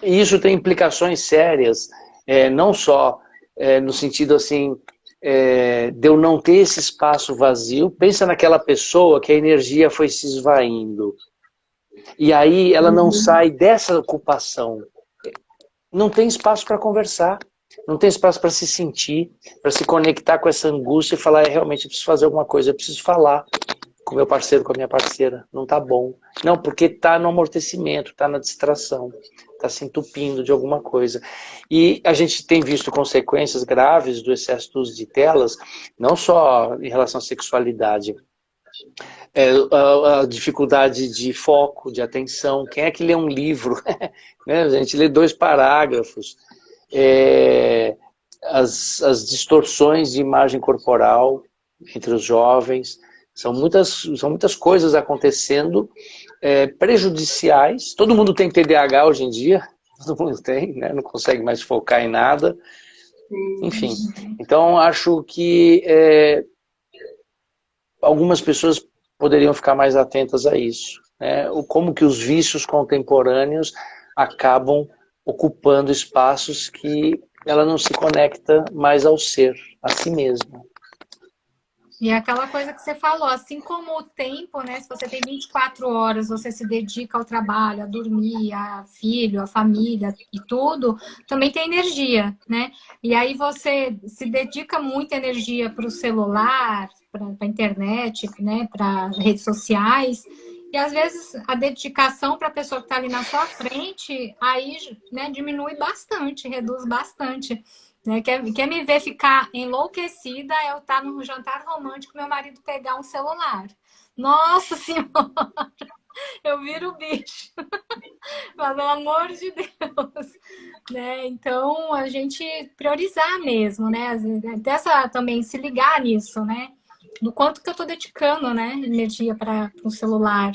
Isso tem implicações sérias, não só no sentido assim, de eu não ter esse espaço vazio. Pensa naquela pessoa que a energia foi se esvaindo. E aí ela não sai dessa ocupação. Não tem espaço para conversar. Não tem espaço para se sentir, para se conectar com essa angústia e falar, realmente eu preciso fazer alguma coisa, eu preciso falar com meu parceiro, com a minha parceira, não tá bom. Não, porque tá no amortecimento, tá na distração, tá se entupindo de alguma coisa. E a gente tem visto consequências graves do excesso do uso de telas, não só em relação à sexualidade, a dificuldade de foco, de atenção. Quem é que lê um livro? Né? A gente lê 2 parágrafos. As distorções de imagem corporal entre os jovens, são muitas coisas acontecendo prejudiciais. Todo mundo tem TDAH hoje em dia, todo mundo tem, né? Não consegue mais focar em nada. Enfim, então acho que algumas pessoas poderiam ficar mais atentas a isso, né? Como que os vícios contemporâneos acabam ocupando espaços que ela não se conecta mais ao ser, a si mesma. E aquela coisa que você falou, assim como o tempo, né? Se você tem 24 horas, você se dedica ao trabalho, a dormir, a filho, a família e tudo, também tem energia, né? E aí você se dedica muita energia para o celular, para a internet, né? Para redes sociais. E às vezes a dedicação para a pessoa que está ali na sua frente, aí, né, diminui bastante, reduz bastante. Né? Quer me ver ficar enlouquecida, eu estar num jantar romântico e meu marido pegar um celular. Nossa Senhora! Eu viro o bicho. Mas, pelo amor de Deus. Né? Então, a gente priorizar mesmo, né? Dessa também se ligar nisso, né? Do quanto que eu estou dedicando, né? Energia para o celular.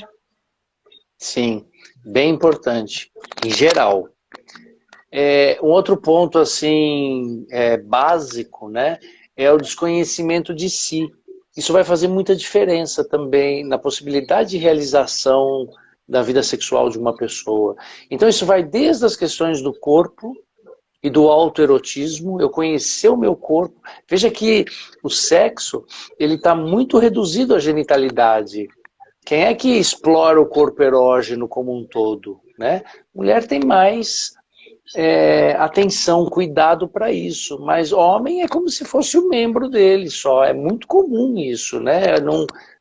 Sim, bem importante. Em geral. Um outro ponto assim básico, né, é o desconhecimento de si. Isso vai fazer muita diferença também na possibilidade de realização da vida sexual de uma pessoa. Então isso vai desde as questões do corpo e do autoerotismo, eu conhecer o meu corpo. Veja que o sexo ele está muito reduzido à genitalidade. Quem é que explora o corpo erógeno como um todo, né? Mulher tem mais atenção, cuidado para isso, mas homem é como se fosse o membro dele só, é muito comum isso, né?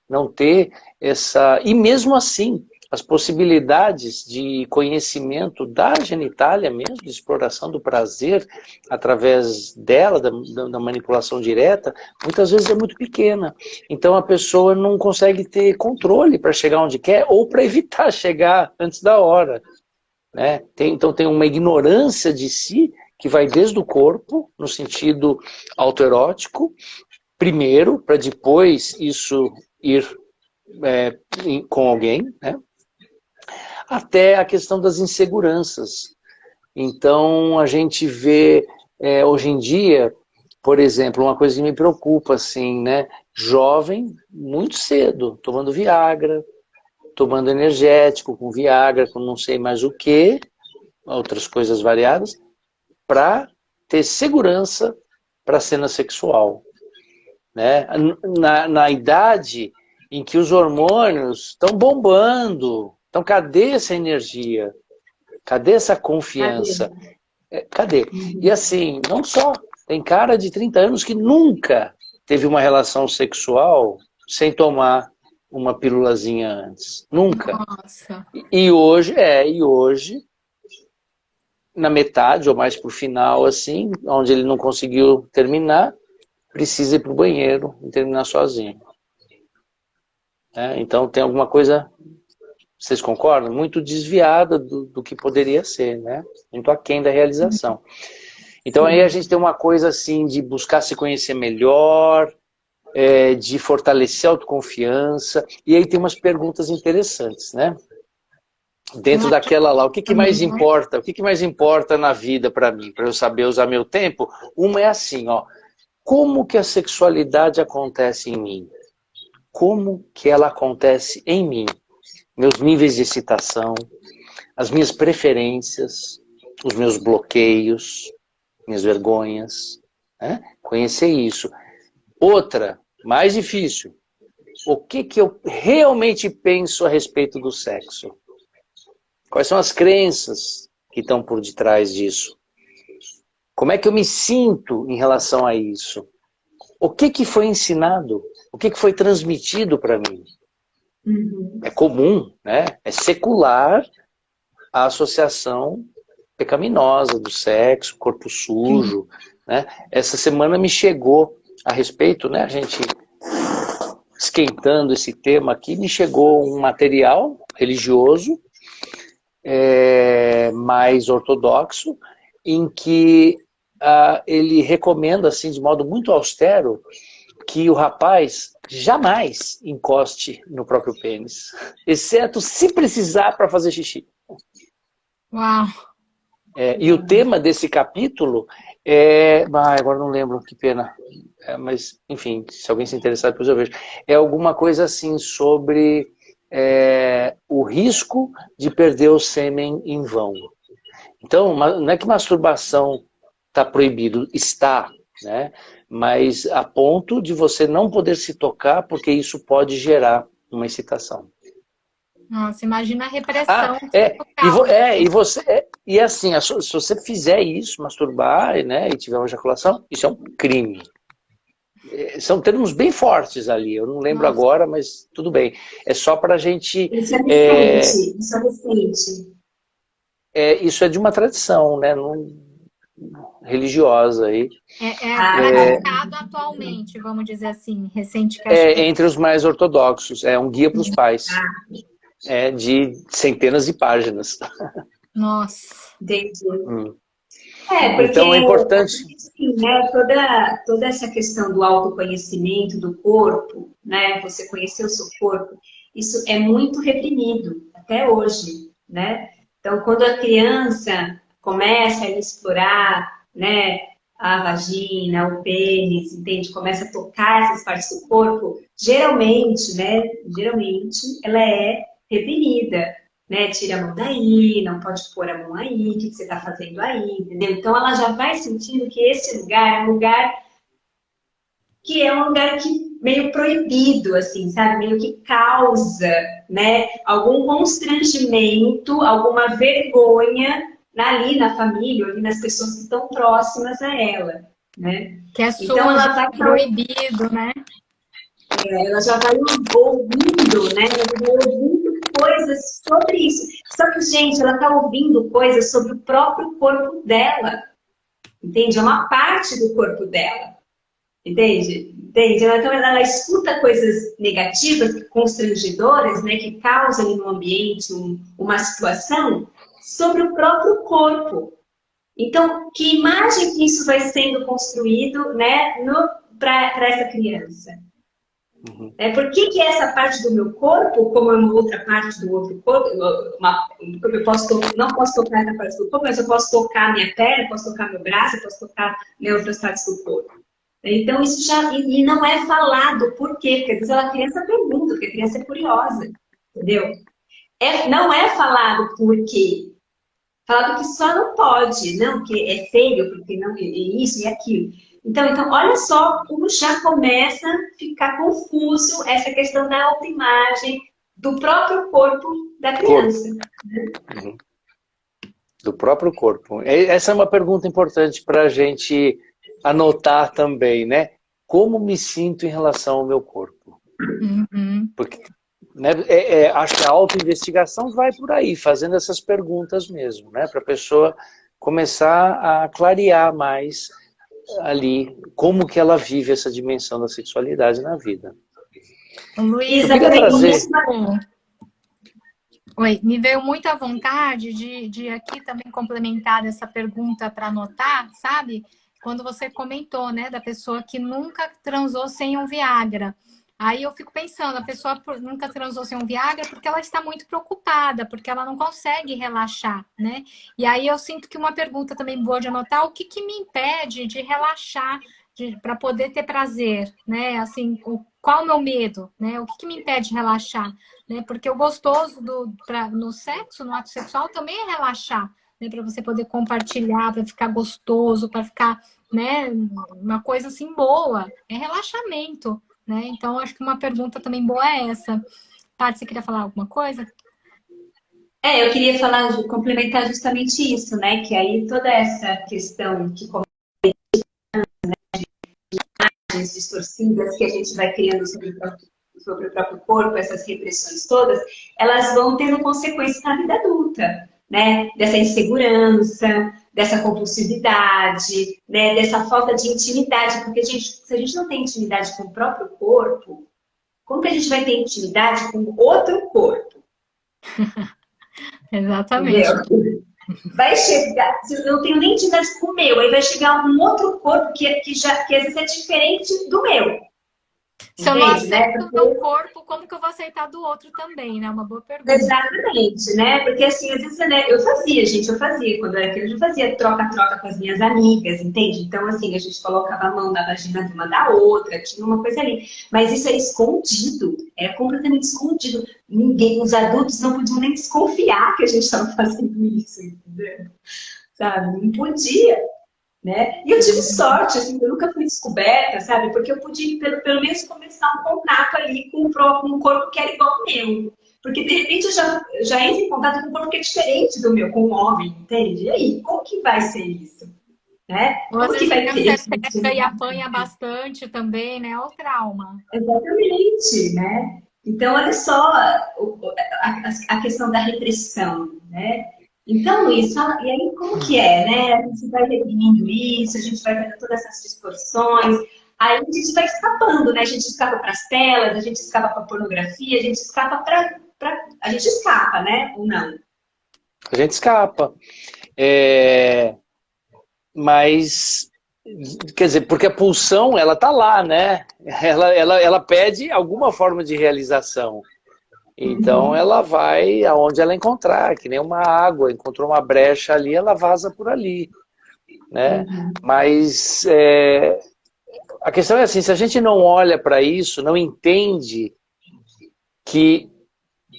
Não ter essa... E mesmo assim, as possibilidades de conhecimento da genitália mesmo, de exploração do prazer através dela, da manipulação direta, muitas vezes é muito pequena. Então a pessoa não consegue ter controle para chegar onde quer ou para evitar chegar antes da hora. Né? Então tem uma ignorância de si que vai desde o corpo, no sentido autoerótico, primeiro, para depois isso ir com alguém, né? Até a questão das inseguranças. Então a gente vê hoje em dia, por exemplo, uma coisa que me preocupa, assim, né? Jovem, muito cedo, tomando Viagra, tomando energético, com Viagra, com não sei mais o que, outras coisas variadas, para ter segurança para a cena sexual. Né? Na idade em que os hormônios estão bombando, então cadê essa energia? Cadê essa confiança? Cadê? E assim, não só, tem cara de 30 anos que nunca teve uma relação sexual sem tomar uma pílulazinha antes. Nunca. Nossa. E hoje, na metade ou mais pro final, assim, onde ele não conseguiu terminar, precisa ir pro banheiro e terminar sozinho. Então tem alguma coisa, vocês concordam? Muito desviada do que poderia ser, né? Muito aquém da realização. Então aí a gente tem uma coisa assim de buscar se conhecer melhor, de fortalecer a autoconfiança, e aí tem umas perguntas interessantes, né? Dentro daquela lá, o que mais importa? O que mais importa na vida para mim, para eu saber usar meu tempo? Uma é assim, ó, como que a sexualidade acontece em mim? Como que ela acontece em mim? Meus níveis de excitação, as minhas preferências, os meus bloqueios, minhas vergonhas, né? Conhecer isso. Outra, mais difícil, o que eu realmente penso a respeito do sexo? Quais são as crenças que estão por detrás disso? Como é que eu me sinto em relação a isso? O que foi ensinado? O que foi transmitido para mim? É comum, né? É secular a associação pecaminosa do sexo, corpo sujo, né? Essa semana me chegou a respeito, né? A gente esquentando esse tema aqui, me chegou um material religioso mais ortodoxo, em que ele recomenda, assim, de modo muito austero, que o rapaz jamais encoste no próprio pênis, exceto se precisar para fazer xixi. Uau! E o tema desse capítulo agora não lembro, que pena. Mas, enfim, se alguém se interessar, depois eu vejo. É alguma coisa assim sobre o risco de perder o sêmen em vão. Então, não é que masturbação está proibido, está, né? Mas a ponto de você não poder se tocar, porque isso pode gerar uma excitação. Nossa, imagina a repressão. E assim, se você fizer isso, masturbar, né, e tiver uma ejaculação, isso é um crime. São termos bem fortes ali, eu não lembro agora, mas tudo bem. É só para a gente... Isso é recente, isso é recente. Isso é de uma tradição, né, religiosa aí. Praticado atualmente, vamos dizer assim, recente. Entre os mais ortodoxos, é um guia para os pais. De centenas de páginas. Nossa. Entendi. Porque, então é importante. Assim, né, toda essa questão do autoconhecimento do corpo, né, você conhecer o seu corpo, isso é muito reprimido até hoje, né? Então, quando a criança começa a explorar, né, a vagina, o pênis, entende? Começa a tocar essas partes do corpo, geralmente, né, ela é reprimida, né? Tira a mão daí, não pode pôr a mão aí, o que você está fazendo aí, entendeu? Então ela já vai sentindo que esse lugar é um lugar que meio proibido, assim, sabe? Meio que causa, né? Algum constrangimento, alguma vergonha ali na família, ali nas pessoas que estão próximas a ela, né? Que é sujo, então ela vai proibido, né? Ela já vai ouvindo, né? Ela vai ouvindo coisas sobre isso. Só que, gente, ela está ouvindo coisas sobre o próprio corpo dela. Entende? É uma parte do corpo dela. Entende? Então, ela escuta coisas negativas, constrangedoras, né? Que causam no ambiente uma situação sobre o próprio corpo. Então, que imagem que isso vai sendo construído, né? Para essa criança? Por que essa parte do meu corpo, como é uma outra parte do outro corpo, eu não posso tocar essa parte do corpo, mas eu posso tocar minha perna, posso tocar meu braço, eu posso tocar outras partes do corpo. Então, isso já... E não é falado por quê? Porque às vezes a criança pergunta, porque a criança é curiosa, entendeu? Não é falado por quê. Falar do que só não pode, não, que é feio, porque não é isso e aquilo. Então, olha só como já começa a ficar confuso essa questão da autoimagem do próprio corpo da criança. Uhum. Do próprio corpo. Essa é uma pergunta importante para a gente anotar também, né? Como me sinto em relação ao meu corpo? Uhum. Porque, né, acho que a autoinvestigação vai por aí, fazendo essas perguntas mesmo, né? Para a pessoa começar a clarear mais ali como que ela vive essa dimensão da sexualidade na vida. Luísa, oi, me veio muita vontade de aqui também complementar essa pergunta para anotar, sabe? Quando você comentou, né, da pessoa que nunca transou sem um Viagra. Aí eu fico pensando, a pessoa nunca transou sem um Viagra porque ela está muito preocupada, porque ela não consegue relaxar, né? E aí eu sinto que uma pergunta também boa de anotar, o que que me impede de relaxar, para poder ter prazer, né? Assim, qual o meu medo, né? O que que me impede de relaxar, né? Porque o gostoso no sexo, no ato sexual, também é relaxar, né? Para você poder compartilhar, para ficar gostoso, para ficar, né? Uma coisa assim boa, é relaxamento. Né? Então, acho que uma pergunta também boa é essa. Tati, você queria falar alguma coisa? Eu queria complementar justamente isso, né? Que aí toda essa questão que imagens distorcidas que a gente vai criando sobre o próprio corpo, essas repressões todas, elas vão tendo consequências na vida adulta, né? Dessa insegurança, dessa compulsividade, né? Dessa falta de intimidade, porque se a gente não tem intimidade com o próprio corpo, como que a gente vai ter intimidade com outro corpo? Exatamente. Entendeu? Vai chegar, se eu não tenho nem intimidade com o meu, aí vai chegar um outro corpo que às vezes é diferente do meu. Se eu não aceito o meu corpo, como que eu vou aceitar do outro também, né? Uma boa pergunta. Exatamente, né? Porque assim, às vezes, né, eu fazia, quando eu era criança, eu fazia troca-troca com as minhas amigas, entende? Então, assim, a gente colocava a mão na vagina de uma da outra, tinha uma coisa ali. Mas isso é escondido, era completamente escondido. Os adultos não podiam nem desconfiar que a gente estava fazendo isso, entendeu? Sabe? Não podia. Né? E eu tive sorte, assim, eu nunca fui descoberta, sabe? Porque eu pude, pelo menos, começar um contato ali com um corpo que era igual ao meu. Porque, de repente, eu já entro em contato com um corpo que é diferente do meu, com um homem, entende? E aí, como que vai ser isso? Né? Como que vai ser isso? Você pega e apanha bastante também, né? Olha o trauma. Exatamente, né? Então, olha só a questão da repressão, né? Então, Luiz, fala, e aí como que é, né? A gente vai reprimindo isso, a gente vai vendo todas essas distorções, aí a gente vai escapando, né? A gente escapa para as telas, a gente escapa para a pornografia, a gente escapa a gente escapa, né? Ou não? A gente escapa. Mas, quer dizer, porque a pulsão, ela tá lá, né? Ela pede alguma forma de realização. Então ela vai aonde ela encontrar, que nem uma água, encontrou uma brecha ali, ela vaza por ali, né? Mas a questão é assim, se a gente não olha para isso, não entende que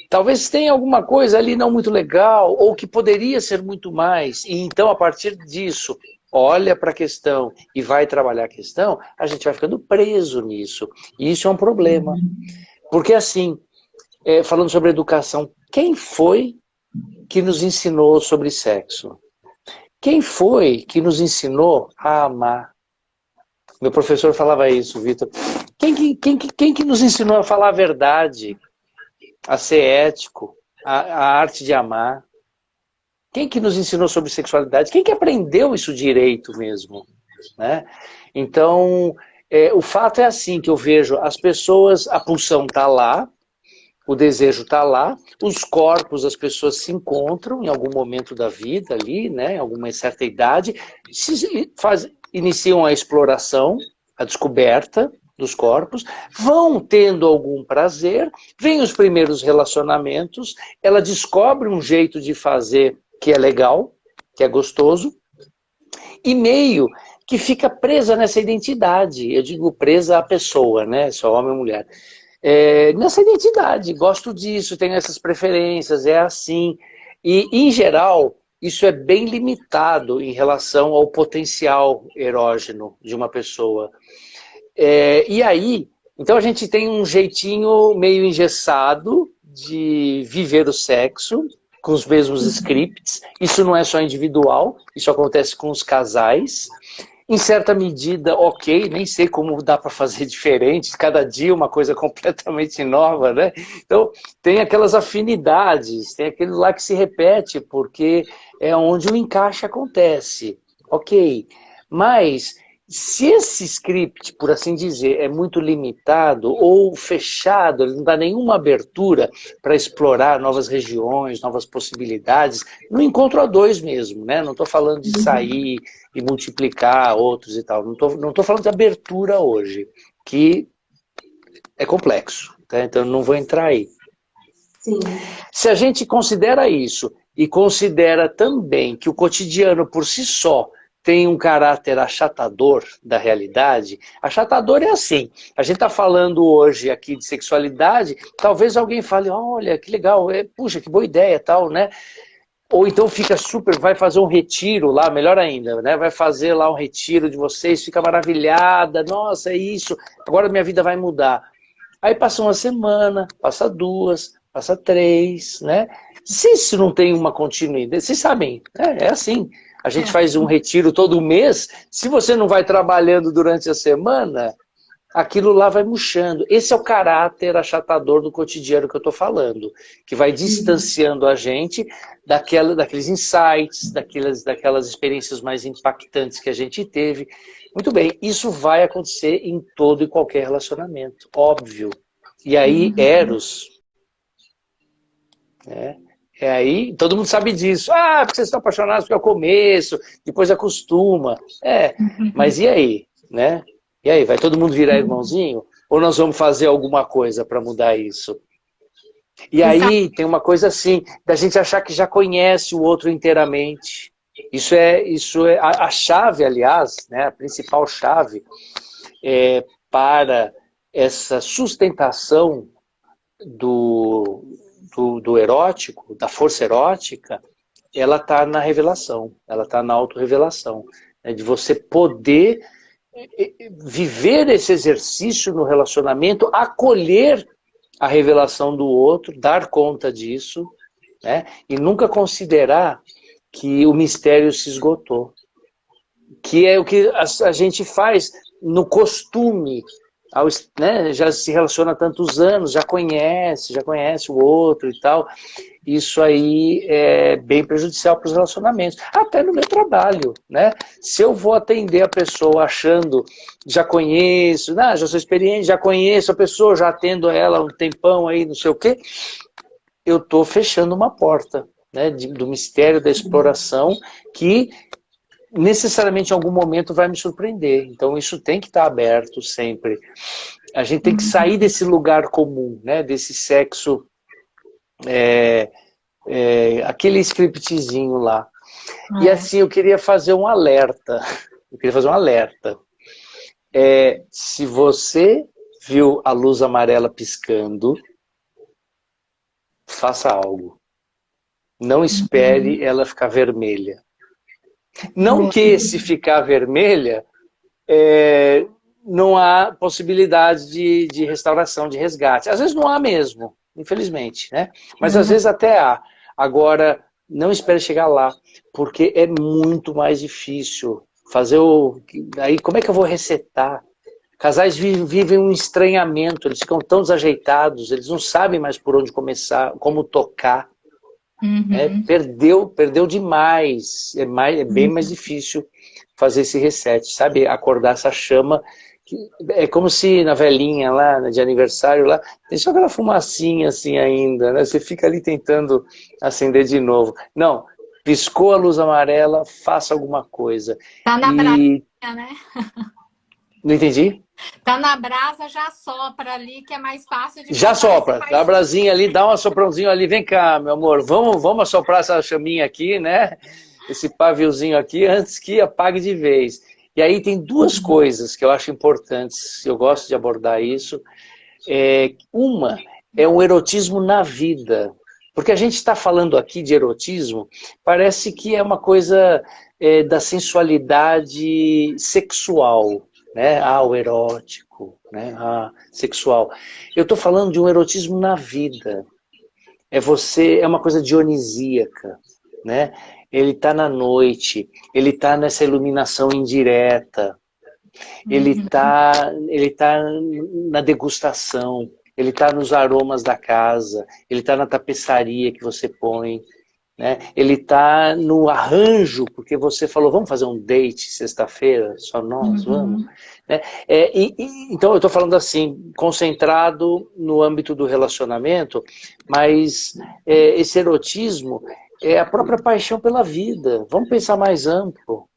talvez tenha alguma coisa ali não muito legal, ou que poderia ser muito mais, e então a partir disso olha para a questão e vai trabalhar a questão, a gente vai ficando preso nisso. E isso é um problema. Porque assim, falando sobre educação, quem foi que nos ensinou sobre sexo? Quem foi que nos ensinou a amar? Meu professor falava isso, Vitor. Quem que nos ensinou a falar a verdade? A ser ético? A arte de amar? Quem que nos ensinou sobre sexualidade? Quem que aprendeu isso direito mesmo? Né? Então, o fato é assim que eu vejo as pessoas, a pulsão está lá, o desejo está lá, os corpos, as pessoas se encontram em algum momento da vida ali, né, em alguma certa idade, iniciam a exploração, a descoberta dos corpos, vão tendo algum prazer, vêm os primeiros relacionamentos, ela descobre um jeito de fazer que é legal, que é gostoso, e meio que fica presa nessa identidade, eu digo presa à pessoa, né, só homem ou mulher, nessa identidade, gosto disso, tenho essas preferências, é assim. E, em geral, isso é bem limitado em relação ao potencial erógeno de uma pessoa. E aí, então a gente tem um jeitinho meio engessado de viver o sexo, com os mesmos scripts. Isso não é só individual, isso acontece com os casais. Em certa medida, ok, nem sei como dá para fazer diferente, cada dia uma coisa completamente nova, né? Então, tem aquelas afinidades, tem aquele lá que se repete, porque é onde o encaixe acontece, ok. Mas, se esse script, por assim dizer, é muito limitado ou fechado, ele não dá nenhuma abertura para explorar novas regiões, novas possibilidades, no encontro a dois mesmo, né? Não estou falando de sair e multiplicar outros e tal. Não tô falando de abertura hoje, que é complexo, tá? Então não vou entrar aí. Sim. Se a gente considera isso e considera também que o cotidiano por si só tem um caráter achatador da realidade, achatador é assim, a gente está falando hoje aqui de sexualidade, talvez alguém fale, olha, que legal, puxa, que boa ideia, tal, né? Ou então fica super, vai fazer um retiro lá, melhor ainda, né? Vai fazer lá um retiro de vocês, fica maravilhada, nossa, é isso, agora minha vida vai mudar. Aí passa uma semana, passa duas, passa três, né? Se isso não tem uma continuidade, vocês sabem, né? É assim. A gente faz um retiro todo mês, se você não vai trabalhando durante a semana, aquilo lá vai murchando. Esse é o caráter achatador do cotidiano que eu estou falando, que vai distanciando a gente daqueles insights, daquelas experiências mais impactantes que a gente teve. Muito bem, isso vai acontecer em todo e qualquer relacionamento, óbvio. E aí, Eros, né? Aí, todo mundo sabe disso. Porque vocês estão apaixonados porque é o começo, depois acostuma. Mas e aí, né? E aí, vai todo mundo virar irmãozinho? Ou nós vamos fazer alguma coisa para mudar isso? E aí, tem uma coisa assim, da gente achar que já conhece o outro inteiramente. Isso é a chave, aliás, né? A principal chave para essa sustentação do erótico, da força erótica, ela está na revelação, ela está na autorrevelação, né, de você poder viver esse exercício no relacionamento, acolher a revelação do outro, dar conta disso, né, e nunca considerar que o mistério se esgotou, que é o que a gente faz no costume, né, já se relaciona há tantos anos, já conhece o outro e tal. Isso aí é bem prejudicial para os relacionamentos. Até no meu trabalho, né? Se eu vou atender a pessoa achando, já conheço, já sou experiente, já conheço a pessoa, já atendo ela há um tempão aí, não sei o quê, eu estou fechando uma porta, né, do mistério da exploração que necessariamente em algum momento vai me surpreender. Então isso tem que estar aberto sempre. A gente tem que sair desse lugar comum, né? Desse sexo, aquele scriptzinho lá. E assim, eu queria fazer um alerta. Se você viu a luz amarela piscando, faça algo. Não espere ela ficar vermelha. Não que se ficar vermelha, não há possibilidade de restauração, de resgate. Às vezes não há mesmo, infelizmente, né? Mas às vezes até há. Agora, não espere chegar lá, porque é muito mais difícil fazer Aí, como é que eu vou resetar? Casais vivem um estranhamento, eles ficam tão desajeitados, eles não sabem mais por onde começar, como tocar. Perdeu demais, é bem mais difícil fazer esse reset, sabe? Acordar essa chama, é como se na velhinha lá, de aniversário lá, tem só aquela fumacinha assim ainda, né? Você fica ali tentando acender de novo. Não, piscou a luz amarela, faça alguma coisa. Tá na brasinha, né? Não entendi? Tá na brasa, já sopra ali, que é mais fácil de... Já sopra, dá a brasinha ali, dá um assoprãozinho ali, vem cá, meu amor, vamos assoprar essa chaminha aqui, né? Esse paviozinho aqui, antes que apague de vez. E aí tem duas coisas que eu acho importantes, eu gosto de abordar isso. Uma é o erotismo na vida. Porque a gente está falando aqui de erotismo, parece que é uma coisa da sensualidade sexual, né? O erótico, né? Sexual. Eu estou falando de um erotismo na vida. É uma coisa dionisíaca, né? Ele está na noite, ele está nessa iluminação indireta, ele tá na degustação, ele está nos aromas da casa, ele está na tapeçaria que você põe, né? Ele está no arranjo, porque você falou, vamos fazer um date sexta-feira, só nós, vamos? Né? Então eu estou falando assim, concentrado no âmbito do relacionamento, mas esse erotismo é a própria paixão pela vida. Vamos pensar mais amplo.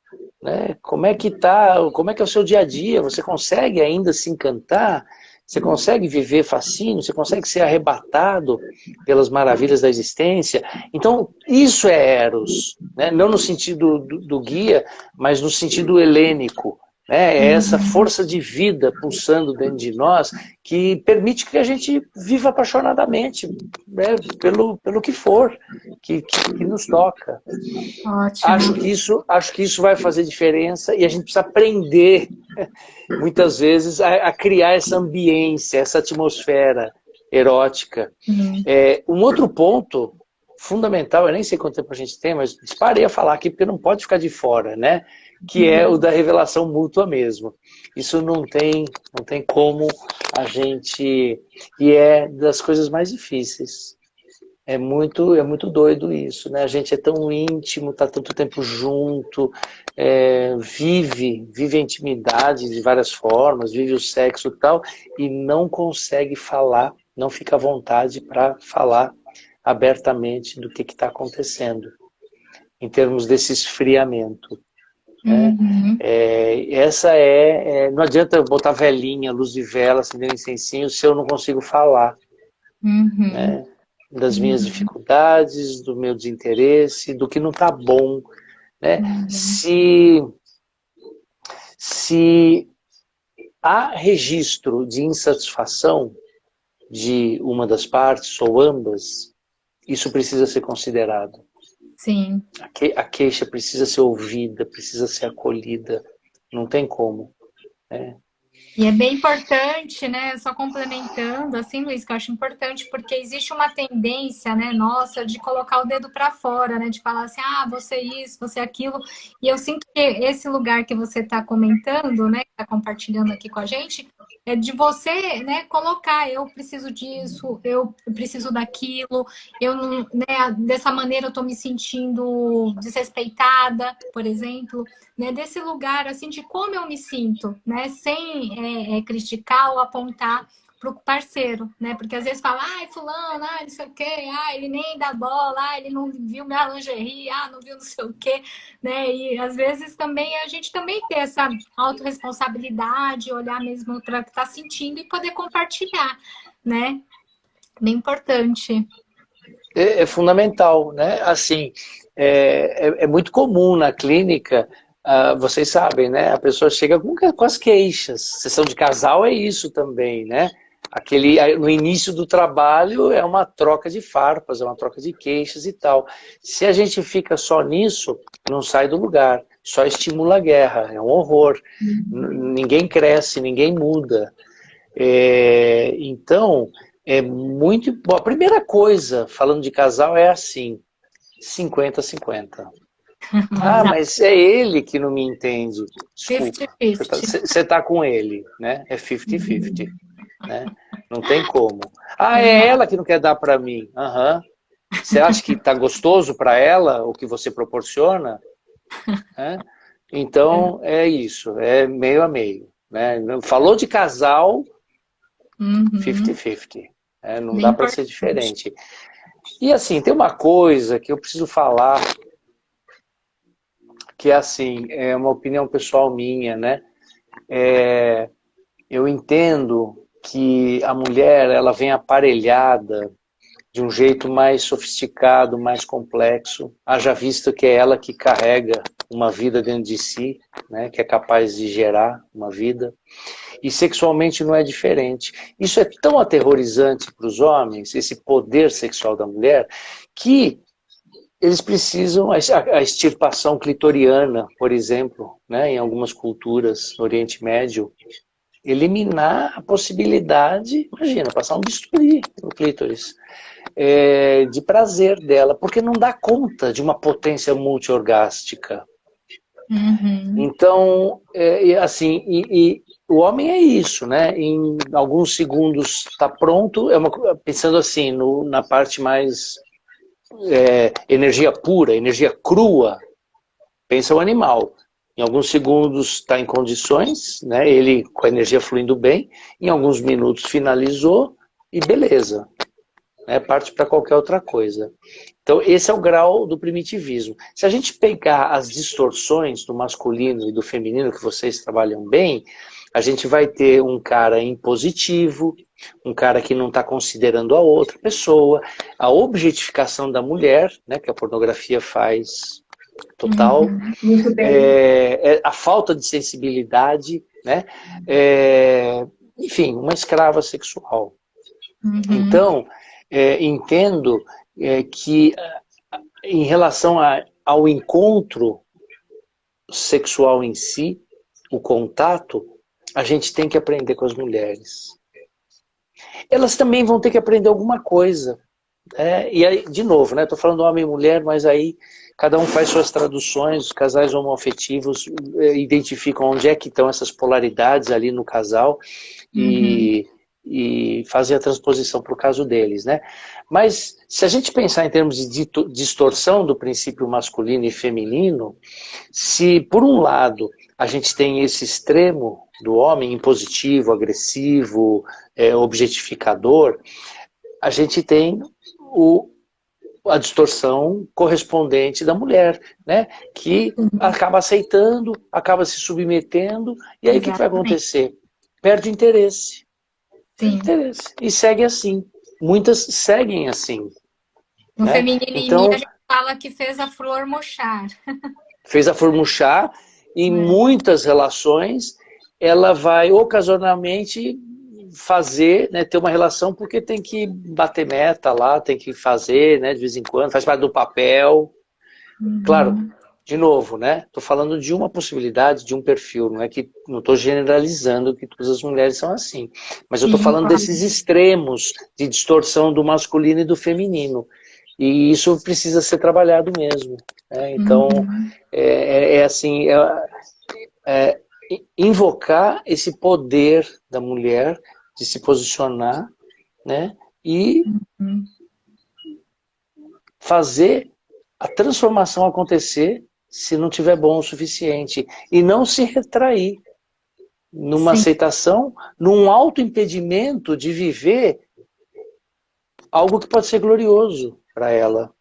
Né? Como é que é o seu dia a dia? Você consegue ainda se encantar? Você consegue viver fascínio? Você consegue ser arrebatado pelas maravilhas da existência? Então, isso é Eros, né? Não no sentido do guia, mas no sentido helênico. Né? É essa força de vida pulsando dentro de nós que permite que a gente viva apaixonadamente, né? pelo que for, que nos toca. Ótimo. Acho que isso vai fazer diferença e a gente precisa aprender, muitas vezes, a criar essa ambiência, essa atmosfera erótica. Um outro ponto fundamental, eu nem sei quanto tempo a gente tem, mas disparei a falar aqui porque não pode ficar de fora, né? Que é o da revelação mútua mesmo. Isso não tem como a gente... E é das coisas mais difíceis. É muito doido isso, né? A gente é tão íntimo, tá tanto tempo junto, vive a intimidade de várias formas, vive o sexo e tal, e não consegue falar, não fica à vontade para falar abertamente do que está acontecendo, em termos desse esfriamento. Né? Não adianta eu botar velinha, luz de vela, acender um incensinho, se eu não consigo falar. Né? Das minhas dificuldades, do meu desinteresse, do que não está bom. Né? Se há registro de insatisfação de uma das partes ou ambas, isso precisa ser considerado. Sim. A queixa precisa ser ouvida, precisa ser acolhida. Não tem como. Né? E é bem importante, né? Só complementando, assim, Luiz, que eu acho importante, porque existe uma tendência, né, nossa, de colocar o dedo para fora, né? De falar assim, você isso, você aquilo. E eu sinto que esse lugar que você está comentando, né, que está compartilhando aqui com a gente, é de você, né, colocar, eu preciso disso, eu preciso daquilo, eu não, né, dessa maneira eu estou me sentindo desrespeitada, por exemplo. Né, desse lugar assim de como eu me sinto, né, sem criticar ou apontar para o parceiro, né, porque às vezes fala, fulano, não sei o quê, ele nem dá bola, ele não viu minha lingerie, não viu não sei o quê, né, e às vezes também a gente também tem essa autorresponsabilidade, olhar mesmo para o que está sentindo e poder compartilhar, né, bem importante. É fundamental, né, assim, é muito comum na clínica. Vocês sabem, né? A pessoa chega com as queixas. Sessão de casal é isso também, né? No início do trabalho é uma troca de farpas, é uma troca de queixas e tal. Se a gente fica só nisso, não sai do lugar. Só estimula a guerra, é um horror. Ninguém cresce, ninguém muda. Então, é muito... Bom, a primeira coisa, falando de casal, é assim, 50-50. Mas é ele que não me entende. Desculpa. 50-50. Você tá com ele, né? É 50-50. Né? Não tem como. É ela que não quer dar para mim. Você acha que tá gostoso para ela o que você proporciona? Então, é isso. É meio a meio. Né? Falou de casal, 50-50. Não dá para ser diferente. E assim, tem uma coisa que eu preciso falar, que assim, é uma opinião pessoal minha, né? Eu entendo que a mulher, ela vem aparelhada de um jeito mais sofisticado, mais complexo, haja visto que é ela que carrega uma vida dentro de si, né, que é capaz de gerar uma vida. E sexualmente não é diferente. Isso é tão aterrorizante para os homens, esse poder sexual da mulher, que eles precisam, a extirpação clitoriana, por exemplo, né, em algumas culturas no Oriente Médio, eliminar a possibilidade, imagina, passar um bisturi no clítoris, de prazer dela, porque não dá conta de uma potência multiorgástica. Uhum. Então, assim, o homem é isso, né? Em alguns segundos está pronto, pensando assim, na parte mais energia pura, energia crua, pensa o animal. Em alguns segundos está em condições, né? Ele com a energia fluindo bem, em alguns minutos finalizou e beleza. Né? Parte para qualquer outra coisa. Então, esse é o grau do primitivismo. Se a gente pegar as distorções do masculino e do feminino, que vocês trabalham bem, a gente vai ter um cara impositivo, um cara que não está considerando a outra pessoa, a objetificação da mulher, né, que a pornografia faz total, Muito bem. a falta de sensibilidade, né, enfim, uma escrava sexual. Então, entendo que em relação ao encontro sexual em si, o contato, a gente tem que aprender com as mulheres. Elas também vão ter que aprender alguma coisa. E aí, de novo, né? Estou falando homem e mulher, mas aí cada um faz suas traduções, os casais homoafetivos identificam onde é que estão essas polaridades ali no casal e fazem a transposição para o caso deles, né? Mas se a gente pensar em termos de distorção do princípio masculino e feminino, se por um lado a gente tem esse extremo do homem impositivo, agressivo, objetificador, a gente tem a distorção correspondente da mulher, né? Que acaba aceitando, acaba se submetendo, e aí o que vai acontecer? Perde interesse. Perde interesse. E segue assim. Muitas seguem assim. No né? feminino então, em mim, a gente fala que fez a flor murchar. Fez a flor murchar, e em muitas relações ela vai ocasionalmente fazer, né, ter uma relação porque tem que bater meta lá, tem que fazer, né, de vez em quando, faz parte do papel. Claro, de novo, né, estou falando de uma possibilidade, de um perfil, não estou generalizando que todas as mulheres são assim, mas eu estou falando desses extremos de distorção do masculino e do feminino, e isso precisa ser trabalhado mesmo. Né? Então, assim, invocar esse poder da mulher de se posicionar, né, e fazer a transformação acontecer se não tiver bom o suficiente. E não se retrair numa aceitação, num autoimpedimento de viver algo que pode ser glorioso para ela.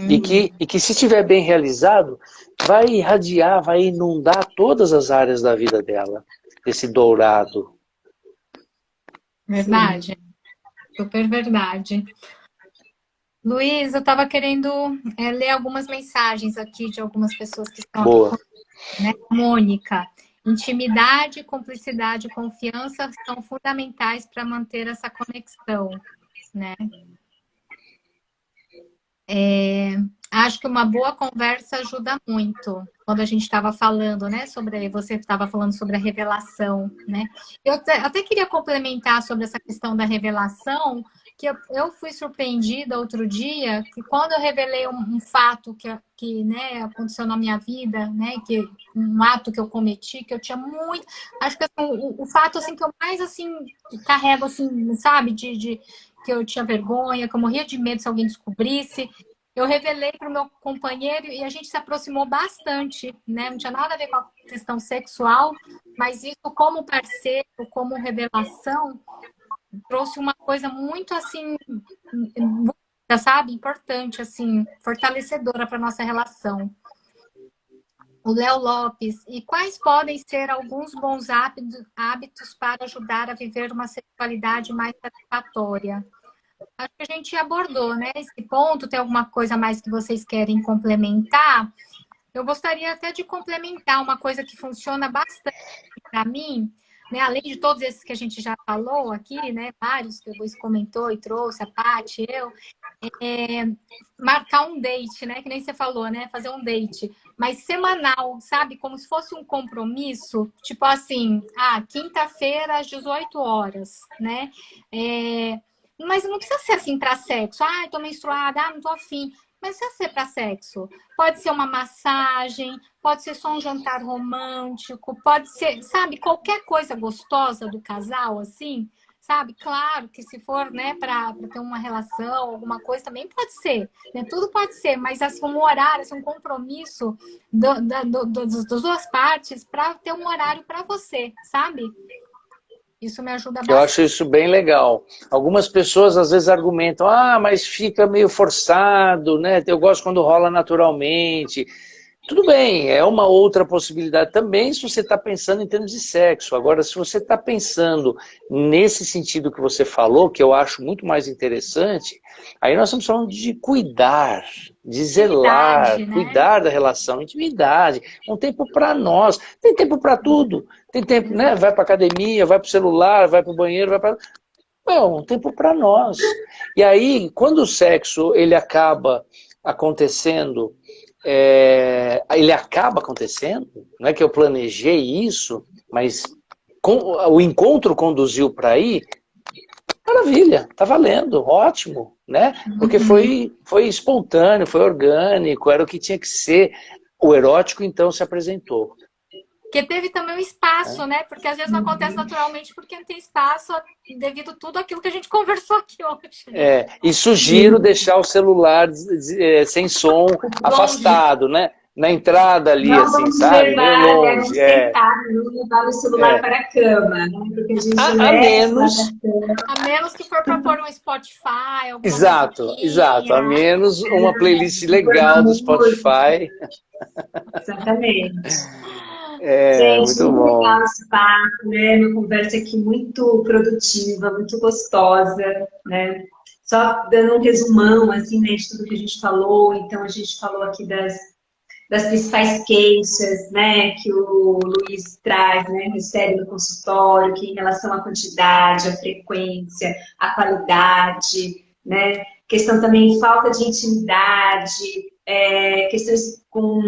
E que se estiver bem realizado, vai irradiar, vai inundar todas as áreas da vida dela, esse dourado. Verdade. Super verdade. Luiz, eu estava querendo ler algumas mensagens aqui de algumas pessoas que estão Boa. aqui, né? Mônica, intimidade, cumplicidade e confiança são fundamentais para manter essa conexão, né? Acho que uma boa conversa ajuda muito. Quando a gente estava falando, né, você estava falando sobre a revelação, né? Eu até queria complementar sobre essa questão da revelação, que eu fui surpreendida outro dia, que quando eu revelei um fato que né, aconteceu na minha vida, né, que um ato que eu cometi, que eu tinha muito, acho que assim, o fato assim que eu mais assim carrego assim, sabe, de que eu tinha vergonha, que eu morria de medo se alguém descobrisse. Eu revelei para o meu companheiro e a gente se aproximou bastante, né? Não tinha nada a ver com a questão sexual, mas isso como parceiro, como revelação, trouxe uma coisa muito assim, sabe? Importante, assim, fortalecedora para nossa relação. O Léo Lopes, e quais podem ser alguns bons hábitos para ajudar a viver uma sexualidade mais satisfatória? acho que a gente abordou, né, esse ponto. Tem alguma coisa mais que vocês querem complementar? Eu gostaria até de complementar uma coisa que funciona bastante para mim, né? Além de todos esses que a gente já falou aqui, né? Vários que o Luiz comentou e trouxe, a Paty, eu, é, marcar um date, né? Que nem você falou, né? Fazer um date, mas semanal, sabe? Como se fosse um compromisso, tipo assim, quinta-feira às 18 horas, né? Mas não precisa ser assim para sexo. Tô menstruada, não tô afim. Mas não precisa ser para sexo. Pode ser uma massagem, pode ser só um jantar romântico, pode ser, sabe, qualquer coisa gostosa do casal, assim, sabe? Claro que se for, né, para ter uma relação, alguma coisa também pode ser, né? Tudo pode ser, mas assim, um horário, assim, um compromisso das duas partes para ter um horário para você, sabe? Isso me ajuda Eu bastante. acho isso bem legal. Algumas pessoas às vezes argumentam, mas fica meio forçado, né? Eu gosto quando rola naturalmente. Tudo bem, é uma outra possibilidade também se você está pensando em termos de sexo. Agora, se você está pensando nesse sentido que você falou, que eu acho muito mais interessante, aí nós estamos falando de cuidar, de zelar, Intimidade, né? cuidar da relação, intimidade, um tempo para nós. Tem tempo para tudo. Tem tempo, né? Exato. Vai para academia, vai para o celular, vai para o banheiro, vai para... Não, um tempo para nós. E aí, quando o sexo ele acaba acontecendo, ele acaba acontecendo, não é que eu planejei isso, mas o encontro conduziu para aí, maravilha, tá valendo, ótimo, né? Porque foi espontâneo, foi orgânico, era o que tinha que ser. O erótico, então, se apresentou. Porque teve também um espaço, Né? né? Porque às vezes não acontece naturalmente porque não tem espaço devido a tudo aquilo que a gente conversou aqui hoje, né? E sugiro deixar o celular sem som, Longe. afastado, né? Na entrada ali, Não assim, vamos sabe? Meio levar, né, longe. vamos tentar não levar o celular É. para a cama, né? Porque a gente A leva o celular para menos, a cama. A menos que for para pôr um Spotify, alguma exato, a musiquinha. menos uma playlist Por legal do uma música. Spotify. Exatamente. É, Gente, muito muito bom. legal esse papo, né? Uma conversa aqui muito produtiva, muito gostosa, né? Só dando um resumão, assim, né, de tudo que a gente falou. Então, a gente falou aqui das principais queixas, né, que o Luiz traz, né, recebe no consultório, que em relação à quantidade, à frequência, à qualidade, né, questão também de falta de intimidade, questões com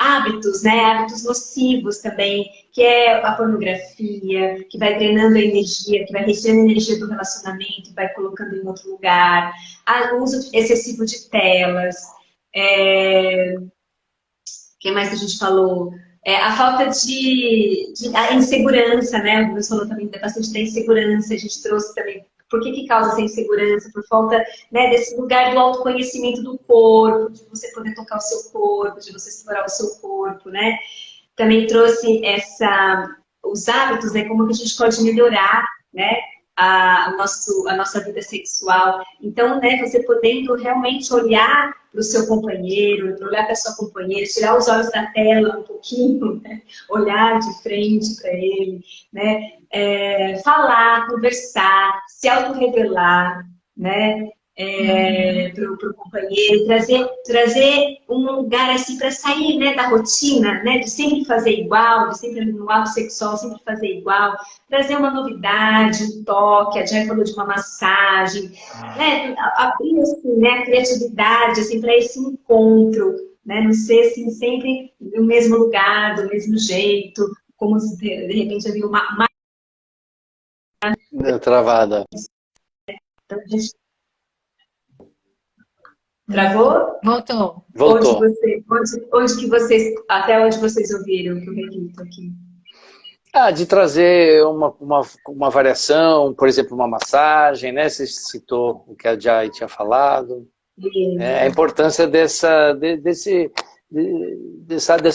hábitos, né, hábitos nocivos também, que é a pornografia, que vai drenando a energia, que vai retirando a energia do relacionamento, vai colocando em outro lugar, o uso excessivo de telas, o que mais que a gente falou? A falta a insegurança, né? O Bruce falou também bastante da insegurança, a gente trouxe também por que causa essa insegurança, por falta, né, desse lugar do autoconhecimento do corpo, de você poder tocar o seu corpo, de você explorar o seu corpo, né? Também trouxe os hábitos, né, como que a gente pode melhorar, né, a nossa vida sexual. Então, né, você podendo realmente olhar para o seu companheiro, olhar para a sua companheira, tirar os olhos da tela um pouquinho, né, olhar de frente para ele, né, falar, conversar, se autorrevelar, né, para o companheiro, trazer um lugar assim para sair, né, da rotina, né, de sempre fazer igual, de sempre no ato sexual, sempre fazer igual, trazer uma novidade, um toque, a Jay falou de uma massagem, né, abrir assim, né, a criatividade assim, para esse encontro, né, não ser assim, sempre no mesmo lugar, do mesmo jeito, como se de repente havia uma... Deu travada. Então, a gente travou? Voltou. Voltou. Até onde vocês ouviram que eu repito aqui? De trazer uma variação, por exemplo, uma massagem, né? Você citou o que a Jai tinha falado. A importância dessa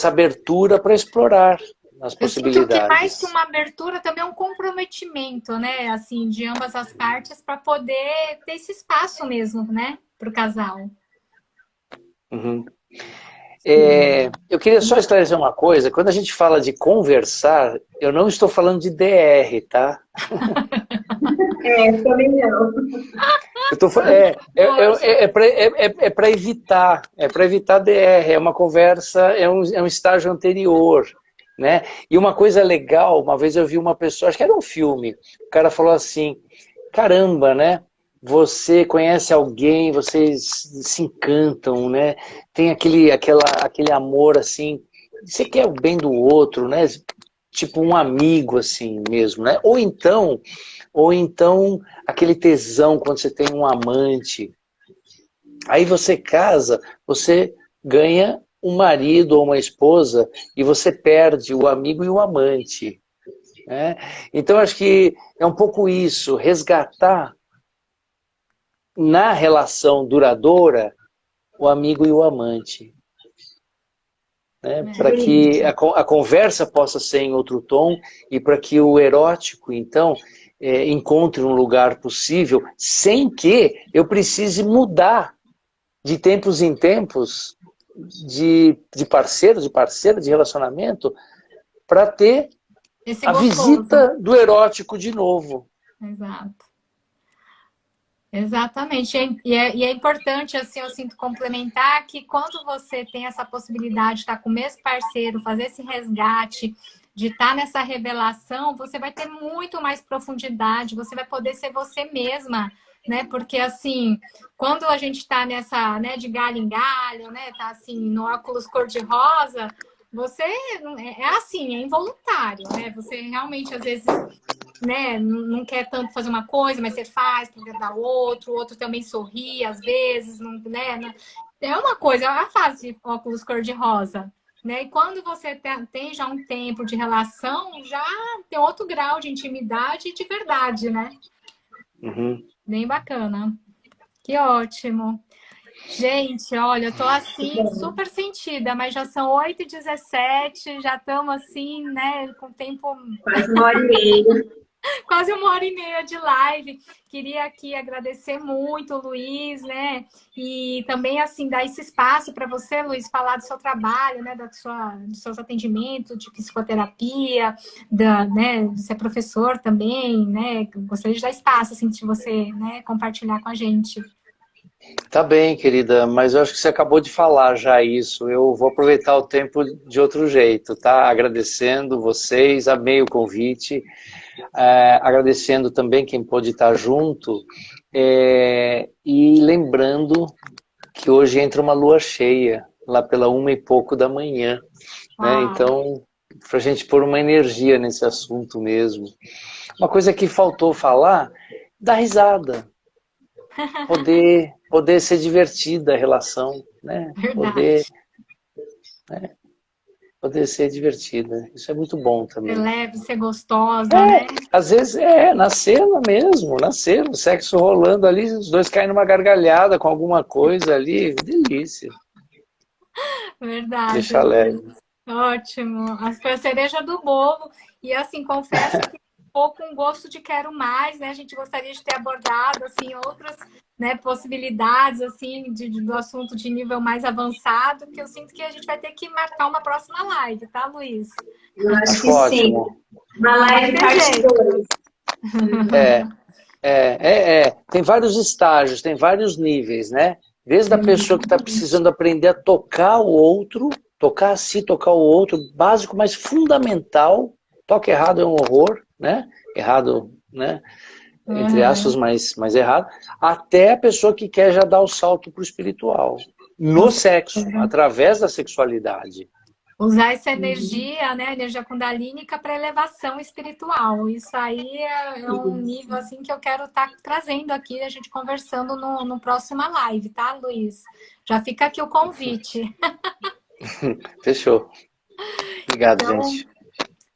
abertura para explorar as Eu sinto que mais que possibilidades. uma abertura também é um comprometimento, né? Assim, de ambas as partes para poder ter esse espaço mesmo, né? Para o casal. Uhum. Eu queria só esclarecer uma coisa. Quando a gente fala de conversar, eu não estou falando de DR, tá? Também não. Para evitar, para evitar DR, é uma conversa, é um estágio anterior, né? E uma coisa legal, uma vez eu vi uma pessoa, acho que era um filme, o cara falou assim, caramba, né? Você conhece alguém, vocês se encantam, né? Tem aquele amor assim, você quer o bem do outro, né? Tipo um amigo assim mesmo, né? Ou então aquele tesão quando você tem um amante. Aí você casa, você ganha um marido ou uma esposa e você perde o amigo e o amante, né? Então acho que é um pouco isso, resgatar na relação duradoura o amigo e o amante, né? Para que a conversa possa ser em outro tom e para que o erótico, então, encontre um lugar possível sem que eu precise mudar de tempos em tempos de parceiro, de parceira, de relacionamento para ter a visita do erótico de novo. Exato. Exatamente. E é importante, assim, eu sinto complementar que quando você tem essa possibilidade de estar com o mesmo parceiro, fazer esse resgate, de estar nessa revelação, você vai ter muito mais profundidade, você vai poder ser você mesma, né? Porque, assim, quando a gente está nessa, né, de galho em galho, né, tá assim, no óculos cor-de-rosa, você é assim, é involuntário, né? Você realmente, às vezes, né, não quer tanto fazer uma coisa, mas você faz para agradar o outro também sorri às vezes, não, né? É uma coisa, é a fase de óculos cor-de-rosa, né? E quando você tem já um tempo de relação, já tem outro grau de intimidade e de verdade, né? Uhum. Bem bacana. Que ótimo. Gente, olha, eu tô assim, super sentida, mas já são 8h17, já estamos assim, né, com tempo... Quase 1h30. Quase 1h30 de live. Queria aqui agradecer muito, Luiz, né? E também, assim, dar esse espaço para você, Luiz, falar do seu trabalho, né? Dos seus atendimentos de psicoterapia, né? De ser professor também, né? Gostaria de dar espaço, assim, de você, né? Compartilhar com a gente. Tá bem, querida, mas eu acho que você acabou de falar já isso. Eu vou aproveitar o tempo de outro jeito, tá? Agradecendo vocês, amei o convite. Agradecendo também quem pôde estar junto e lembrando que hoje entra uma lua cheia, lá pela 1h pouco da manhã, né? Então, para a gente pôr uma energia nesse assunto mesmo. Uma coisa que faltou falar, dar risada, poder ser divertida a relação, né? Poder ser divertida. Isso é muito bom também. Ser leve, ser gostosa, né? Às vezes na cena mesmo, na cena, o sexo rolando ali, os dois caem numa gargalhada com alguma coisa ali, delícia. Verdade. Deixa leve. Ótimo. Foi a cereja do bolo. E assim, confesso que ficou com gosto de quero mais, né? A gente gostaria de ter abordado assim outras, né, possibilidades assim do assunto de nível mais avançado, que eu sinto que a gente vai ter que marcar uma próxima live, tá, Luiz? Eu acho que ótimo. Sim. Uma live parte 2. Tem vários estágios, tem vários níveis, né? Desde a pessoa que está precisando aprender a tocar o outro, tocar a si, tocar o outro, básico, mas fundamental. Toque errado é um horror, né? Errado, né? Entre aspas, mas errado. Até a pessoa que quer já dar o salto para o espiritual. No sexo, através da sexualidade. Usar essa energia, né, energia kundalínica para elevação espiritual. Isso aí é um nível assim que eu quero estar trazendo aqui, a gente conversando no próxima live, tá, Luiz? Já fica aqui o convite. Fechou. Obrigado, gente.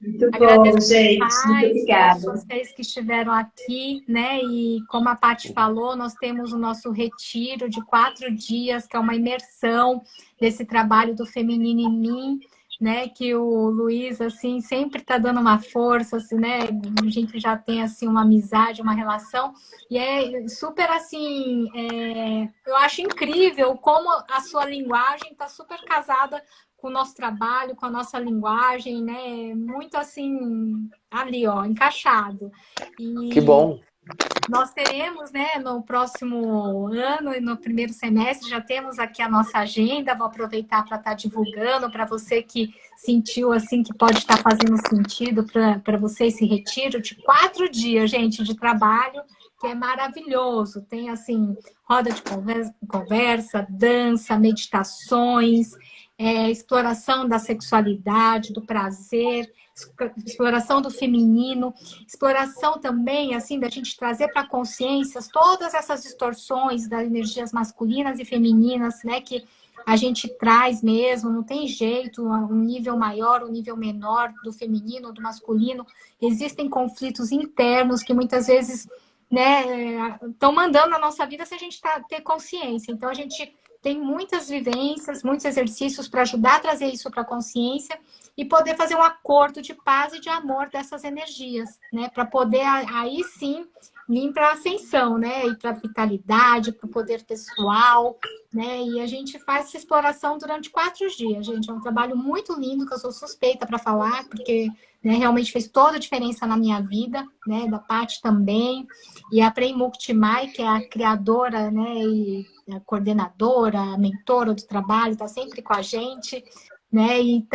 Muito bom, gente. Muito obrigada. Vocês que estiveram aqui, né? E como a Paty falou, nós temos o nosso retiro de 4 dias, que é uma imersão desse trabalho do Feminino em Mim, né, que o Luiz, assim, sempre está dando uma força, assim, né, a gente já tem, assim, uma amizade, uma relação, e é super, assim, eu acho incrível como a sua linguagem está super casada com o nosso trabalho, com a nossa linguagem, né, muito, assim, ali, ó, encaixado. Que E bom. nós teremos, né, no próximo ano e no primeiro semestre, já temos aqui a nossa agenda, vou aproveitar para estar divulgando para você que sentiu assim que pode estar fazendo sentido para você esse retiro de 4 dias, gente, de trabalho, que é maravilhoso. Tem assim, roda de conversa, dança, meditações, exploração da sexualidade, do prazer, exploração do feminino, exploração também, assim, da gente trazer para consciências todas essas distorções das energias masculinas e femininas, né, que a gente traz mesmo, não tem jeito, um nível maior, um nível menor do feminino, do masculino, existem conflitos internos que muitas vezes, né, estão mandando na nossa vida se a gente ter consciência. Então, a gente tem muitas vivências, muitos exercícios para ajudar a trazer isso para a consciência e poder fazer um acordo de paz e de amor dessas energias, né? Para poder aí sim vir para a ascensão, né? E para a vitalidade, para o poder pessoal, né? E a gente faz essa exploração durante 4 dias, gente. É um trabalho muito lindo que eu sou suspeita para falar, porque né, realmente fez toda a diferença na minha vida, né? Da Paty também. E a Prem Mukti Mai, que é a criadora, né? E a coordenadora, a mentora do trabalho, está sempre com a gente, né? E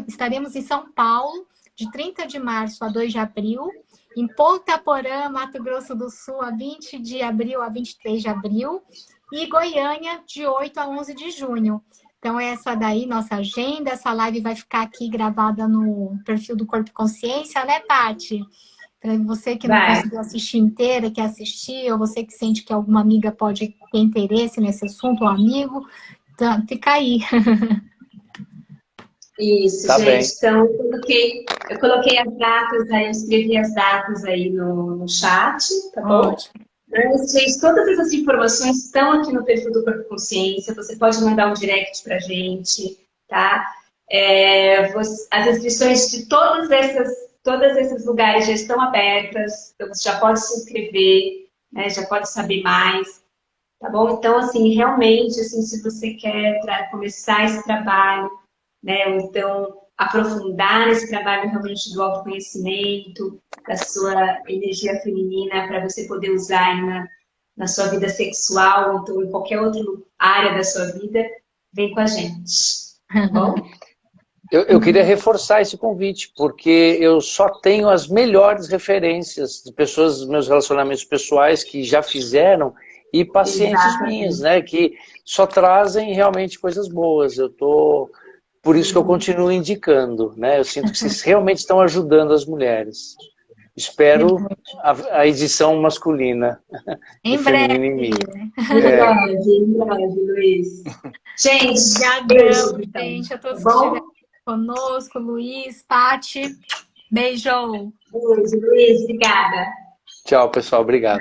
estaremos em São Paulo, de 30 de março a 2 de abril, em Ponta Porã, Mato Grosso do Sul, a 20 de abril a 23 de abril, e Goiânia, de 8 a 11 de junho. Então, essa daí, nossa agenda, essa live vai ficar aqui gravada no perfil do Corpo e Consciência, né, Paty? Para você que não conseguiu assistir inteira, quer assistir, ou você que sente que alguma amiga pode ter interesse nesse assunto, um amigo, então, fica aí. Isso, tá gente. Bem. Então, eu coloquei as datas aí, eu escrevi as datas aí no chat, tá bom? Ótimo. Mas, gente, todas essas informações estão aqui no perfil do Corpo Consciência. Você pode mandar um direct pra gente, tá? As inscrições de todos esses lugares já estão abertas, então você já pode se inscrever, né? Já pode saber mais, tá bom? Então, assim, realmente, assim, se você quer começar esse trabalho, né? Ou então aprofundar nesse trabalho realmente do autoconhecimento, da sua energia feminina para você poder usar aí na sua vida sexual, ou então em qualquer outra área da sua vida, vem com a gente, tá bom? Eu queria reforçar esse convite, porque eu só tenho as melhores referências de pessoas dos meus relacionamentos pessoais que já fizeram e pacientes minhas, né, que só trazem realmente coisas boas. Por isso que eu continuo indicando, né? Eu sinto que vocês realmente estão ajudando as mulheres. Espero a edição masculina. Em breve. Em breve, Luiz. Gente, obrigadão, gente, a todos que estiveram conosco, Luiz, Paty. Beijo. Beijo, Luiz. Obrigada. Tchau, pessoal. Obrigado.